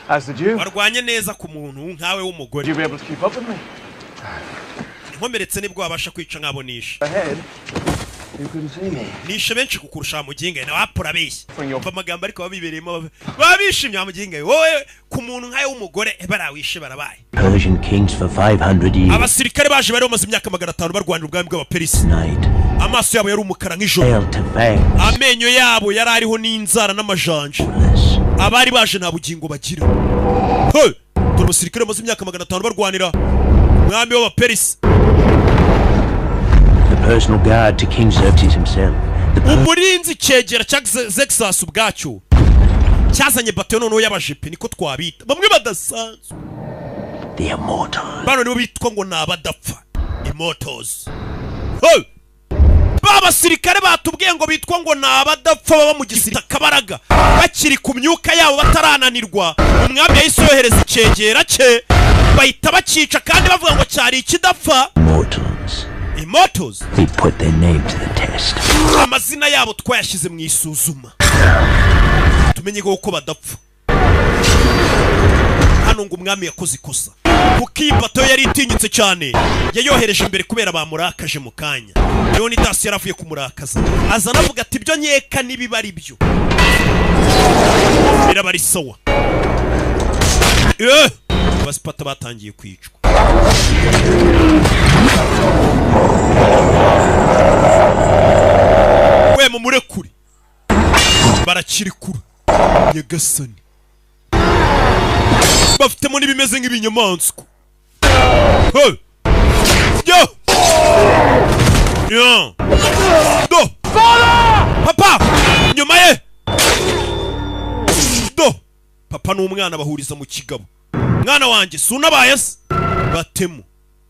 S14: As did you.
S1: warwanye neza ku muntu nkawe w'umugore
S14: You be able to keep up with me.
S1: nkomeretse nibwo wabasha kwica nkabonisha
S14: Ahead. You couldn't see me.
S1: nishe benshi kukurusha muginga na wapura beshya umva amagambo ariko babibereyemo babishimye muginga wowe ku muntu nkawe w'umugore barawishe barabaye
S2: Persian kings for 500 years.
S1: abasirikare baje bari bamaze imyaka 500 barwanira ubwami bw'abaperisi amaso yabo yari umukara nk'ijoro amenyo yabo yari ariho n'inzara n'amajanja abari baje nta bugingo bagira dore abasirikare bamaze imyaka 500 barwanira umwami w'abaperisi
S2: Personal guard to King Xerxes himself.
S1: umurinzi cyegera cya Xerxes ubwacyo cyazanye bato noneho y'abajepe niko twabita bamwe badasanzwe
S2: The immortals.
S1: bano nibo bitwa ngo nabadapfa immortals baba sirikare batubwiye ngo bitwa ngo nabadapfa baba mu gisirikare kabaraga bakiri ku myuka yabo batarananirwa umwami yahise yohereza icyegera cye bahita bakica kandi bavuga ngo cyari ikidapfa Immortals.
S2: We put their name to the test.
S1: amazina yabo twayashyize mu isuzuma tumenye ko badapfa hano ngo umwami yakoze ikosa kuko iyi bato yari itinyitse cyane yayohereje imbere kubera bamurakaje mu kanya Leonidas yaravuye kumurakaza azana avuga ati ibyo nkeka nibiba ari byo birabari sawa abasipata batangiye kwicwa we mumurekure barakirikura nyagasani bafitemo n'ibimeze nk'ibinyamaswa do papa nyuma ye do papa n'umwana bahuriza mu kigabo mwana wanjye sunabaye se batemo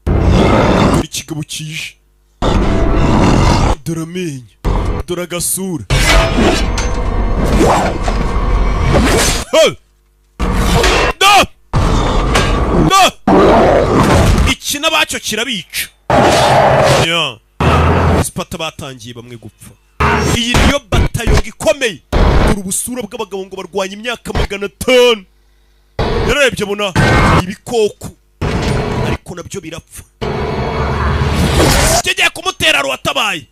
S1: dore ikigabo kije dore amenyo dore agasura iki nabacyo kirabica sipata batangiye bamwe gupfa iyi niyo batayo ikomeye dore ubusura bw'abagabo ngo barwanya imyaka 500 yarebye abona ibikoko ariko nabyo birapfa kigiye kumutera ruwatabaye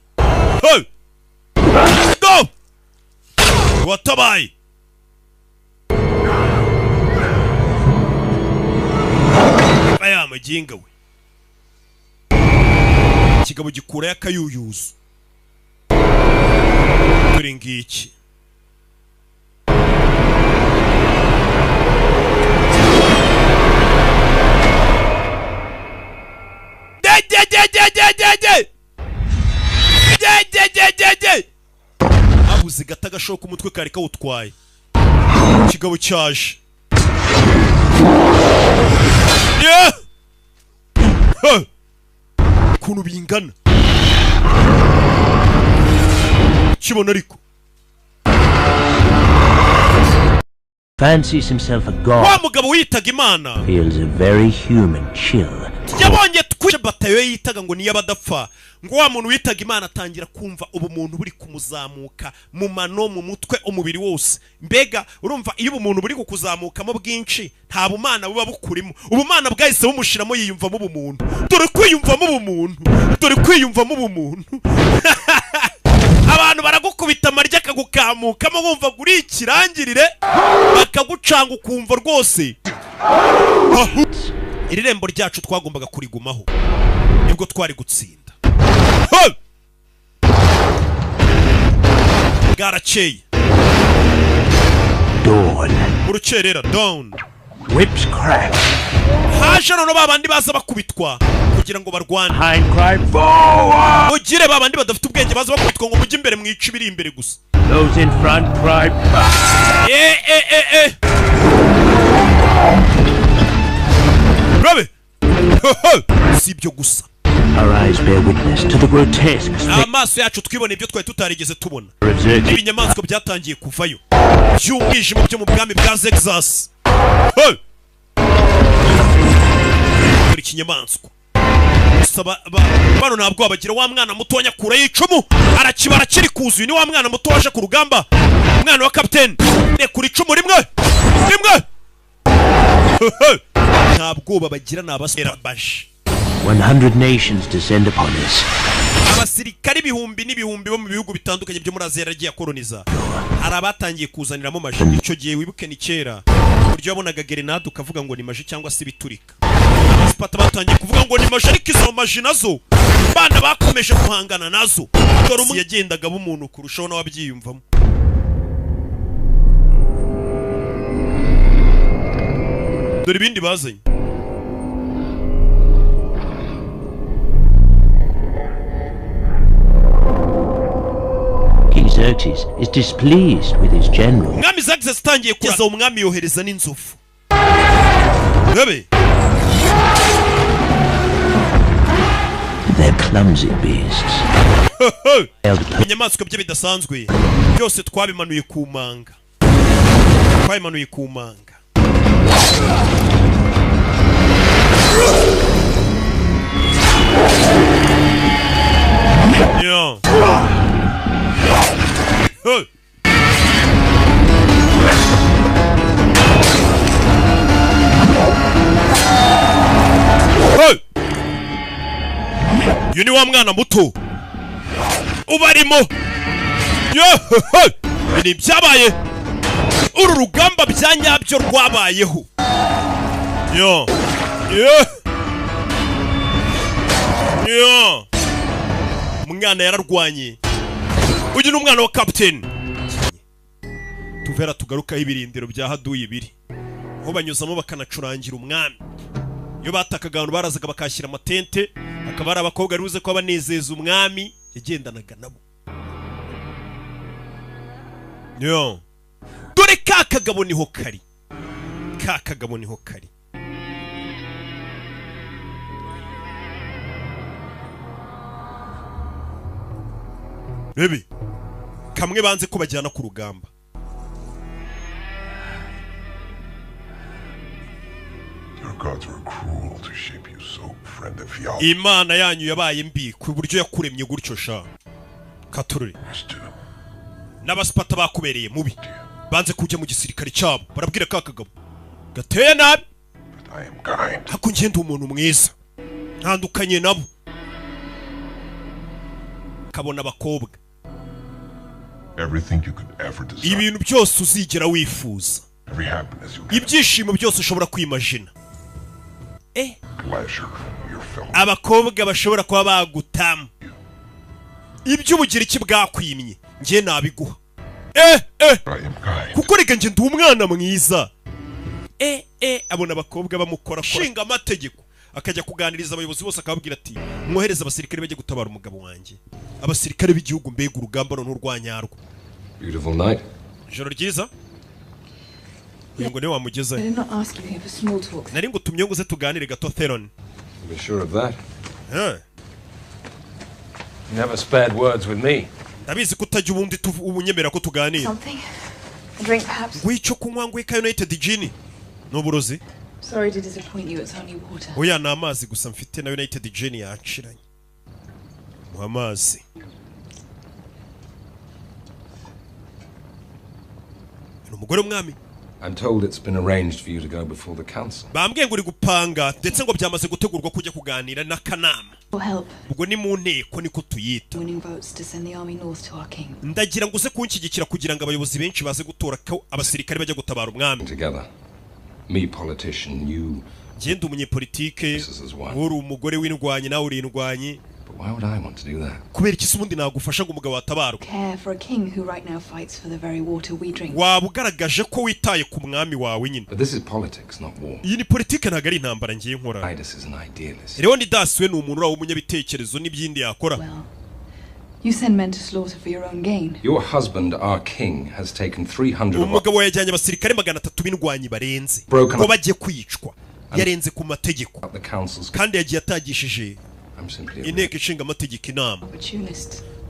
S1: ruwatabaye aya maginga we ikigabo gikura y'akayuyuzo dore ngiki abuze gata gashoka umutwe kari kawutwaye ikigabo cyaje ukuntu bingana kibona ariko
S2: Fancies himself a god.
S1: wa mugabo witaga imana
S2: Feels a very human chill.
S1: yabonye twije batayo yitaga ngo niyo badapfa ngo wa muntu witaga imana atangira kumva ubumuntu buri kumuzamuka mu mano mu mutwe umubiri wose mbega urumva iyo ubumuntu buri kukuzamukamo bwinshi nta bumana buba bukurimo ubumana bwahise bumushiramo yiyumvamo ubumuntu dore kwiyumvamo ubumuntu dore kwiyumvamo ubumuntu abantu baragukubita amarya akagukamukamo bumva guri ikirangirire bakagucanga ukumva rwose iri rembo ryacu twagombaga kurigumaho nibwo twari gutsinda bwarakeye
S2: Dawn.
S1: urukerera dawn
S2: Whips crack.
S1: haje none babandi baza bakubitwa kugira ngo barwane
S2: Hind cry forward.
S1: ugire babandi badafite ubwenge baza bakubitwa ngo mujye imbere mwica ibiri imbere gusa
S2: Those in front cry back.
S1: Rabe si ibyo gusa
S2: Our eyes bear witness to the grotesque
S1: amaso yacu twibona ibyo twari tutarigeze tubona
S2: spectacle.
S1: ibinyamaswa byatangiye kuvayo by'umwijima byo mu bwami bwa Texas. Buri kinyamaswa bano ntabwo bagira wa mwana muto wanyakura y'icumu arakibara kiri kuzuye ni wa mwana muto waje ku rugamba umwana wa captain ne kuri icumu rimwe ntabwo babagira nabasera baje
S2: 100 nations descend upon us.
S1: Abasirikari ibihumbi n'ibihumbi bo mu bihugu bitandukanye byo muri Aziya yagiye koloniza. Hari abatangiye kuzaniramo maji icyo gihe wibuke ni kera. Buryo wabonaga grenade ukavuga ngo ni maji cyangwa se biturika. Abasipata batangiye kuvuga ngo ni maji ariko izo maji nazo bana bakomeje guhangana nazo. Dore umuntu yagendaga b'umuntu kurushaho n'ababyiyumvamo. Dore ibindi bazanye.
S2: Xerxes is displeased with his general.
S1: Mwami Xerxes atangiye kugeza umwami yohereza n'inzovu. Bebe.
S2: They're clumsy beasts.
S1: Inyamaswa bye bidasanzwe byose twabimanuye ku manga. Twabimanuye ku manga. Yeah. Hey. Hey. Yuni wa mwana muto ubarimo. Ni byabaye uru rugamba byanyabyo rwabayeho. Yo. Mwana yararwanye. Uyu ni umwana wa captain. Tuvera tugaruka ibirindiro bya haduye biri. Aho banyuzamo bakanacurangira umwami. Iyo batakaga abantu barazaga bakashyira amatente, akaba ari abakobwa ruze ko abanezeza umwami yagendanaga nabo. Yo. Dore kakagabo niho kari. Kakagabo niho kari. Baby. Kamwe banze ko bajyana ku rugamba. Imana yanyu yabaye mbi ku buryo yakuremye gutyo sha. Katurure. N'abasipata bakubereye mubi. Banze kujya mu gisirikare cyabo. Barabwira kakagabo. Gateye nabi. Hako ngende umuntu mwiza. Ntandukanye nabo. Kabona abakobwa. Ibintu byose uzigera wifuza. Ibyishimo byose ushobora kwimagina. Abakobwa bashobora kuba bagutamu. Ibyo ubugira iki bwakwimye ngiye nabiguha. Kuko reka nge ndi umwana mwiza. Abona abakobwa bamukora shinga amategeko akajya kuganiriza abayobozi bose akababwira ati mwohereza abasirikare bajye gutabara umugabo wanjye. Abasirikare b'igihugu mbega urugamba no rwanyarwo.
S13: Beautiful night.
S1: Joro ryiza. Ngo ne wamugeza.
S5: I did not ask you here for small talk.
S1: Nari ngo tumye ngo ze tuganire gato Theron.
S13: Be sure of that.
S1: You
S13: never spared words with me.
S1: Ndabizi kutajya ubundi ubunyemera ko tuganira.
S5: Something? A drink perhaps?
S1: Ngwico kunywa ngwika United Gin. N'uburozi.
S5: Sorry to disappoint you, it's only water.
S1: Oya na amazi gusa mfite na United Gin yaciranye. Mu amazi. Umugore mwami.
S13: I'm told it's been arranged for you to go before the council.
S1: Bambwiye ngo uri gupanga ndetse ngo byamaze gutegurwa kujya kuganira n'akanama. Ubwo ni mu nteko niko tuyita. Ndagira ngo uze kunshyigikira kugira ngo abayobozi benshi baze gutora ko abasirikare bajya gutabara umwami.
S13: Together. Me politician, you.
S1: Genda umunyepolitike, uri umugore w'indwanyi nawe uri indwanyi.
S13: Why would I want to do that?
S1: Kubera iki ubundi nagufasha ngo umugabo watabarwa.
S5: Care for a king who right now fights for the very water we drink.
S1: Wabugaragaje ko witaye ku mwami wawe nyine.
S13: But this is politics, not war.
S1: Iyi ni politike ntago ari intambara ngiye nkora.
S13: Leonidas is an idealist.
S1: Leonidas we ni umuntu uraho umunyabitekerezo n'ibyindi yakora.
S5: You send men to slaughter for your own gain.
S13: Your husband, our king, has taken 300 of
S1: umugabo yajyanye abasirikare 300 b'indwanyi barenze. Ko bagiye kwicwa. Yarenze ku mategeko. Kandi yagiye atagishije. Inteko ishinga amategeko inama.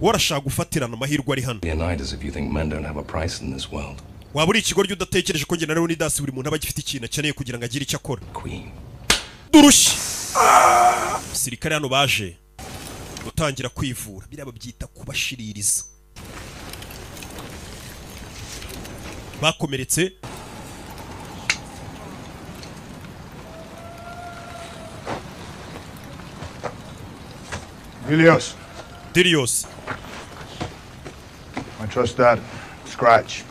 S1: Warashaka gufatirana amahirwe ari hano.
S13: Leonidas, if you think men don't have a price in this world.
S1: waba uri ikigoryi udatekereje ko ngena Leonidas buri muntu aba agifite ikintu akeneye kugira ngo agire icyo akora. Durushi sirikare hano baje gutangira kwivura, biraba byita kubashiririza. Bakomeretse Dilios.
S11: I trust that scratch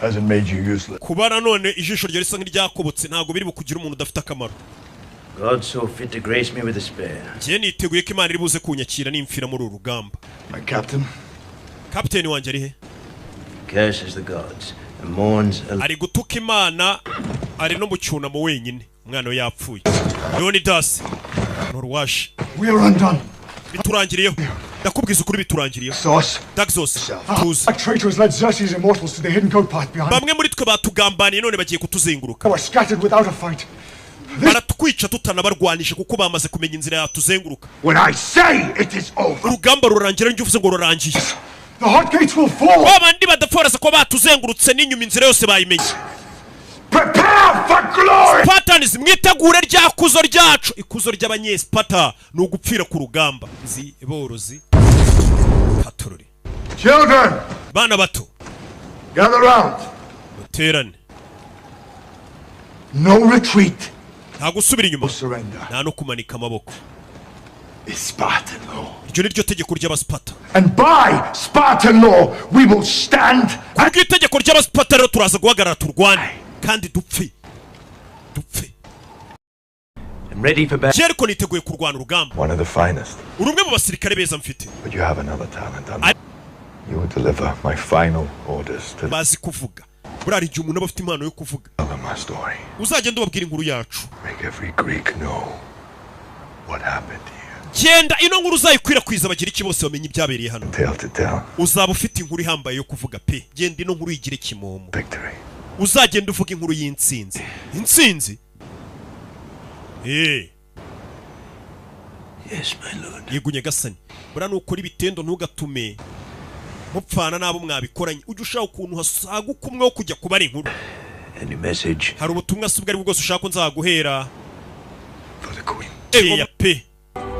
S11: hasn't made you useless.
S1: Kubara none ijisho ryo risa nk'iryakobotse ntago biri bukugira umuntu udafite akamaro.
S14: God so fit to grace me with a spare.
S1: Je niteguye ko Imana iri buze kunyakira n'imfira muri uru rugamba.
S11: My captain?
S1: Captain wanje ari he?
S14: Curses the gods and mourns.
S1: Ari gutuka Imana, ari no mu cyunamo wenyine. Umwana we yapfuye. Leonidas Norwash.
S11: We are undone.
S1: Biturangiriyeho. Ndakubwiza ukuri biturangiriyeho. Daxos.
S4: A traitor has led Xerxes' immortals to the hidden goat path behind.
S1: Bamwe muri twe batugambaniye none bagiye kutuzenguruka.
S4: They were scattered without a fight.
S1: Baratwica tutanabarwanisha kuko bamaze kumenya inzira yatuzenguruka.
S11: When I say it is over.
S1: Urugamba rurangira njye uvuze ngo rurangiye.
S4: The hot gates will fall.
S1: Abandi badaforasa ko batuzengurutse n'inyuma inzira yose bayimenye.
S11: Prepare for glory.
S1: Spartans mwitegure rya kuzo ryacu. Ikuzo ry'abanyesparta no gupfira ku rugamba. Izi borozi patroli.
S11: Children,
S1: bana bato,
S11: gather round.
S1: Muterane.
S11: No retreat.
S1: Nta gusubira inyuma.
S11: Surrender.
S1: Nta no kumanika amaboko.
S11: Spartan law.
S1: Iryo niryo tegeko ry'abasparta.
S11: And by Spartan law we will stand.
S1: Ku itegeko ry'abasparta rero turaza guhagarara turwane kandi dupfe.
S14: I'm ready for battle.
S1: Jericho niteguye kurwana urugamba.
S11: One of the finest.
S1: Urumwe mu basirikare beza mfite.
S11: But you have another talent. You will deliver my final orders to.
S1: Bazi kuvuga. Burari igihe umuntu aba afite impano yo kuvuga. Uzagenda ubabwira inkuru yacu.
S11: Make every Greek know what happened here.
S1: Genda ino nkuru uzayikwirakwiza bagira iki bose bamenye ibyabereye hano.
S11: Tale to tell.
S1: Uzaba ufite inkuru ihambaye yo kuvuga pe. Genda ino nkuru yigire kimomo.
S11: Victory.
S1: Uzagenda uvuga inkuru y'intsinzi. Intsinzi?
S14: Yes, my lord.
S1: Yegunye gasani. Bura nukora ibitendo ntugatume mupfana nabo mwabikoranye. Ujye ushaka ukuntu hasaga ukumwe wo kujya kubara inkuru.
S14: Any message?
S1: Hari ubutumwa subwa ari bwose ushaka nzaguhera.
S11: For the queen.
S1: Ya pe.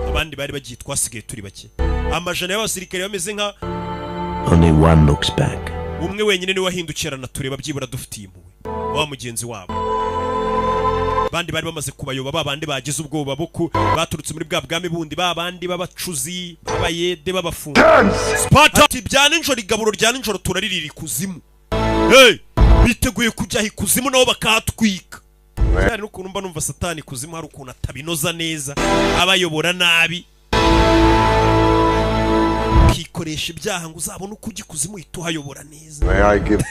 S1: Abandi bari bagiye twasigaye turi bake. Amajana y'abasirikare bameze nka
S14: Only one looks back.
S1: Umwe wenyine ni wahindukirana tureba byibura dufitiye impuhwe. Wa mugenzi wabo. Bandi bari bamaze kubayoba babandi bagize ubwoba buku baturutse muri bwa bwami bundi babandi babacuzi abayede babafunga. Sparta byane njoro igaburo rya njoro turaririra ikuzimu. Hey, biteguye kujya ikuzimu nabo bakatwika. Cyane nuko numva numva satani kuzimu hari ukuntu atabinoza neza abayobora nabi. Kikoresha ibyaha ngo uzabone uko ujya kuzimu ituhayobora neza.
S7: May I give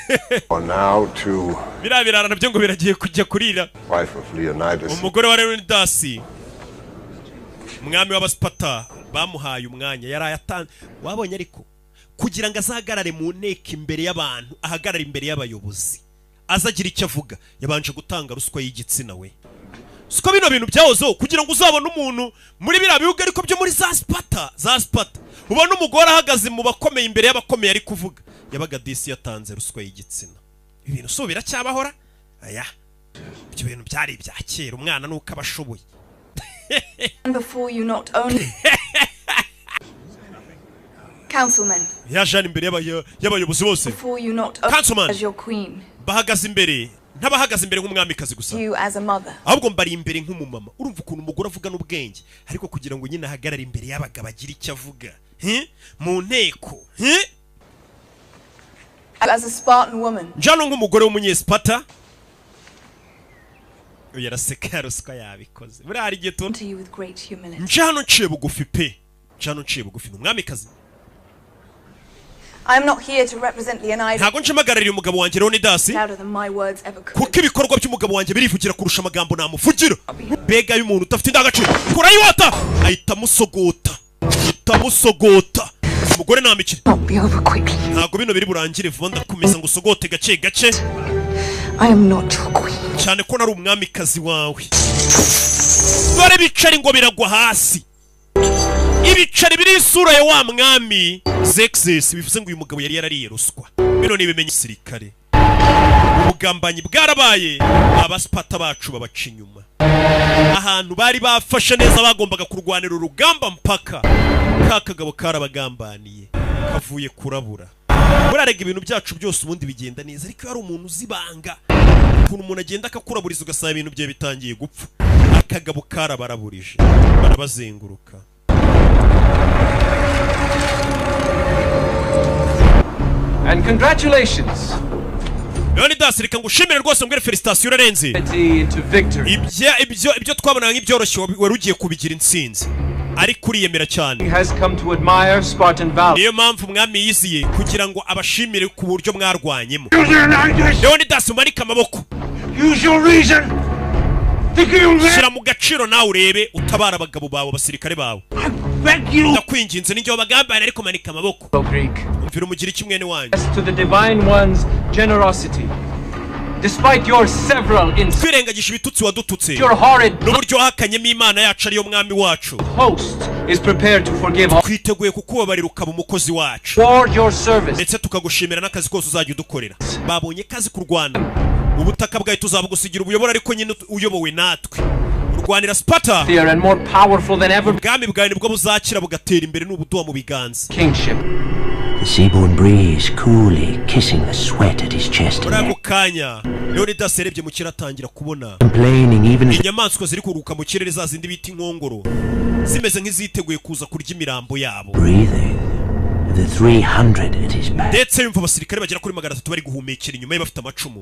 S7: now to
S1: birabirana nabyo ngo biragiye kujya kurira.
S7: Wife of Leonidas.
S1: Umugore wa Leonidas. Umwami w'abasparta bamuhaye umwanya yarayatanze. Wabonye ariko kugira ngo azahagarare mu nteko imbere y'abantu, ahagarare imbere y'abayobozi. Azagira icyo avuga, yabanje gutanga ruswa y'igitsina we. Siko bino bintu byahozo kugira ngo uzabone umuntu muri bira bihuga ariko byo muri za Sparta. Ubona umugore ahagaze mu bakomeye imbere y'abakomeye ari kuvuga. Yabaga disi yatanze ruswa y'igitsina. Ibintu so biracyabahora? Aya. Ibyo bintu byari ibya kera umwana nuko abashoboye.
S5: And before you not only Councilmen.
S1: Yajana imbere y'abayobozi bose.
S5: Before you not
S1: Councilman.
S5: as your queen.
S1: Bahagaze imbere. Ntabahagaze imbere nk'umwamikazi gusa.
S5: You as a mother.
S1: Ahubwo mbari imbere nk'umumama. Urumva ukuntu umugore avuga n'ubwenge ariko kugira ngo nyine ahagarare imbere y'abagabo agira icyo avuga. Mu nteko.
S5: As a Spartan woman.
S1: Njano nk'umugore w'umunyesparta. Yaraseka ruswa yabikoze. Buri hari gihe
S5: to you with great humility.
S1: Njano nciye bugufi pe. Njano nciye bugufi n'umwamikazi.
S5: I am not here to represent Leonidas.
S1: Ntago nshamagarira umugabo wanjye Leonidas. Kuko ibikorwa by'umugabo wanjye birivugira kurusha amagambo namuvugira. Bega y'umuntu utafite indangagaciro. Kurayota ahita musogota. Umugore namikire. Ntago bino biri burangire vuba ndakomeza ngo usogote gace gace.
S5: I am not your queen.
S1: Cyane ko nari umwamikazi wawe. Dore bicari ngo biragwa hasi. Ibicari biri isura ya wa mwami Xerxes bivuze ngo uyu mugabo yari yarariye ruswa. Bino ni ibimenye sirikare. ubugambanyi bwarabaye, abasipata bacu babaca inyuma. Ahantu bari bafashe neza bagombaga kurwanira urugamba mpaka kakagabo karabagambaniye kavuye kurabura. Burarega ibintu byacu byose ubundi bigenda neza, ariko hari umuntu uzibanga ukuntu umuntu agenda akakuraburiza ugasaba ibintu bye bitangiye gupfa. Akagabo karabaraburije barabazenguruka.
S15: And congratulations.
S1: Leonidas, reka ngushimire rwose mbwire felicitation urarenze. Ibyo twabona nk'ibyoroshye wari ugiye kubigira intsinzi. Ariko uriyemera cyane. Niyo mpamvu umwami yiziye kugira ngo abashimire ku buryo mwarwanyemo. Leonidas, umarika amaboko. Shira mu gaciro nawe urebe utabara abagabo bawe, abasirikare bawe. Ndakwinginze ninjye wabagambana, ariko manika amaboko. Umvira umugira iki mwene wanyu.
S15: To the divine one's generosity. Despite your several insults,
S1: twirengagisha ibitutsi wadututse n'uburyo wahakanyemo Imana yacu ariyo mwami wacu.
S15: Host is prepared to forgive all.
S1: Twiteguye kukubabarira ukaba umukozi wacu.
S15: For your service.
S1: Ndetse tukagushimira n'akazi kose uzajya udukorera. Babonye kazi ku Rwanda. Ubutaka bwawe tuzabugusigira ubuyobora, ariko nyine uyobowe natwe. Urwanira Sparta.
S15: They are more powerful than ever.
S1: Ubwami bwawe nibwo buzakira bugatera imbere n'ubuduha mu biganza.
S15: Kingship.
S14: The seaborne breeze coolly kissing the sweat at his chest and neck.
S1: Kanya Leonidas yarebye mu kirere atangira kubona inyamaswa ziri kuruka mu kirere za zindi bita inkongoro zimeze nk'iziteguye kuza kurya imirambo yabo.
S14: The 300 at his back.
S1: Ndetse yumva abasirikare bagera kuri 300 bari guhumekera inyuma ye bafite amacumu.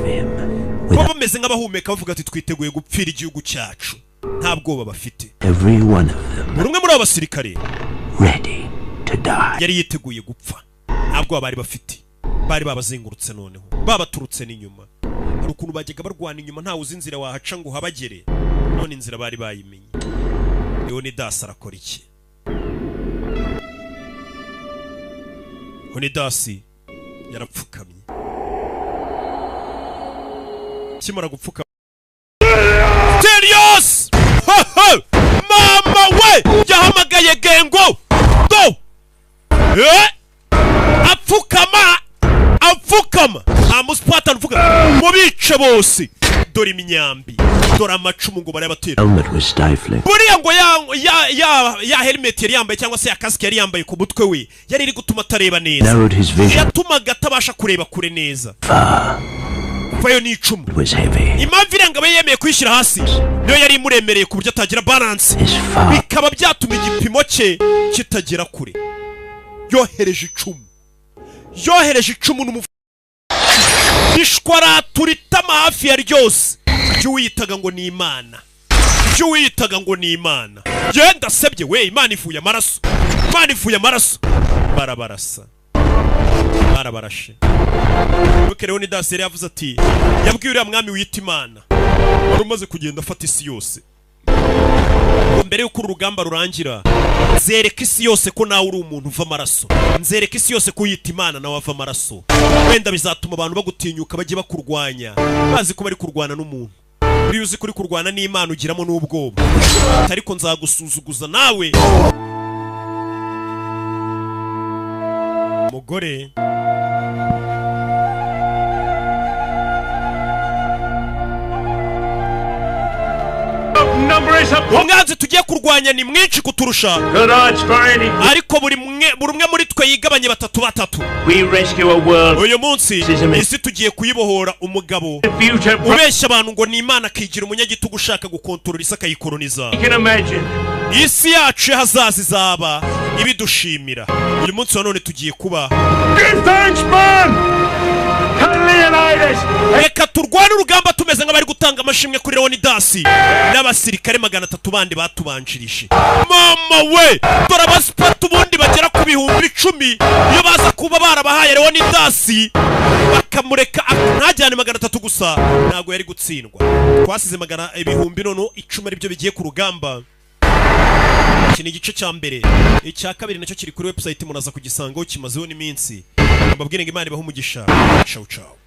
S1: Kuba bameze nk'abahumeka bavuga ati twiteguye gupfira igihugu cyacu. Nta bwoba bafite.
S14: Every one of them.
S1: Buri umwe muri abo basirikare
S14: ready to die.
S1: Yari yiteguye gupfa. Ntabwo bari bafite. Bari babazengurutse noneho. Babaturutse n'inyuma. Hari ukuntu bajyaga barwana inyuma ntawe uzi inzira wahaca ngo habagere. None inzira bari bayimenye. Leonidas arakora iki? Leonidas yarapfukamye. Kimara gupfuka. Serious! Mama we! Yahamagaye gengo! Do! Apfukama! Amuspata nvuga mubice bose. Dore iminyambi. Dore amacumu ngo barabatera.
S14: Helmet was stifling.
S1: Buriya ngo ya helmet yari yambaye cyangwa se ya kask yari yambaye ku mutwe we yari iri gutuma atareba neza. Yatumaga atabasha kureba kure neza. Fayo ni icumu. Impamvu iranga abe yemeye kwishyira hasi niyo yari imuremereye ku buryo atagira balance. Bikaba byatuma igipimo cye kitagera kure. Yohereje icumu ishwara turitama hafi ya ryose. Ibyo wiyitaga ngo ni Imana. Genda sebye we, Imana ivuye amaraso. Barabarashe. Nuko Leonidas yari yavuze ati yabwiye uriya mwami wita Imana wari umaze kugenda afata isi yose. Mbere y'uko urugamba rurangira nzereka isi yose ko nawe uri umuntu uva amaraso. Nzereka isi yose ko yita Imana nawe ava amaraso. Wenda bizatuma abantu bagutinyuka bajye bakurwanya bazi ko bari kurwana n'umuntu. Uri uzi kuri kurwana n'Imana ugiramo n'ubwoba. Ariko nzagusuzuguza nawe. Mugore umwanzi tugiye kurwanya ni mwinshi kuturusha, ariko buri umwe muri twe yigabanye batatu. Uyu munsi isi tugiye kuyibohora umugabo ubeshya abantu ngo ni Imana akigira umunyagitugu ushaka gukontorora isi akayikoloniza. Isi yacu hazaza izaba ibidushimira. Uyu munsi wa none tugiye kuba reka turwane urugamba tumeze nk'abari gutanga amashimwe kuri Leonidas n'abasirikare 300 bandi batubanjirije. Mama we, dore abasipata ubundi bagera ku 10,000 iyo baza kuba barabahaye Leonidas bakamureka ntajyane 300 gusa ntago yari gutsindwa. Twasize 10,000 none 10 aribyo bigiye ku rugamba. Iki ni igice cya mbere. Icya kabiri nacyo kiri kuri website munaza kugisangaho kimazeho n'iminsi. Mbabwire ngo Imana ibahe umugisha. Ciao ciao.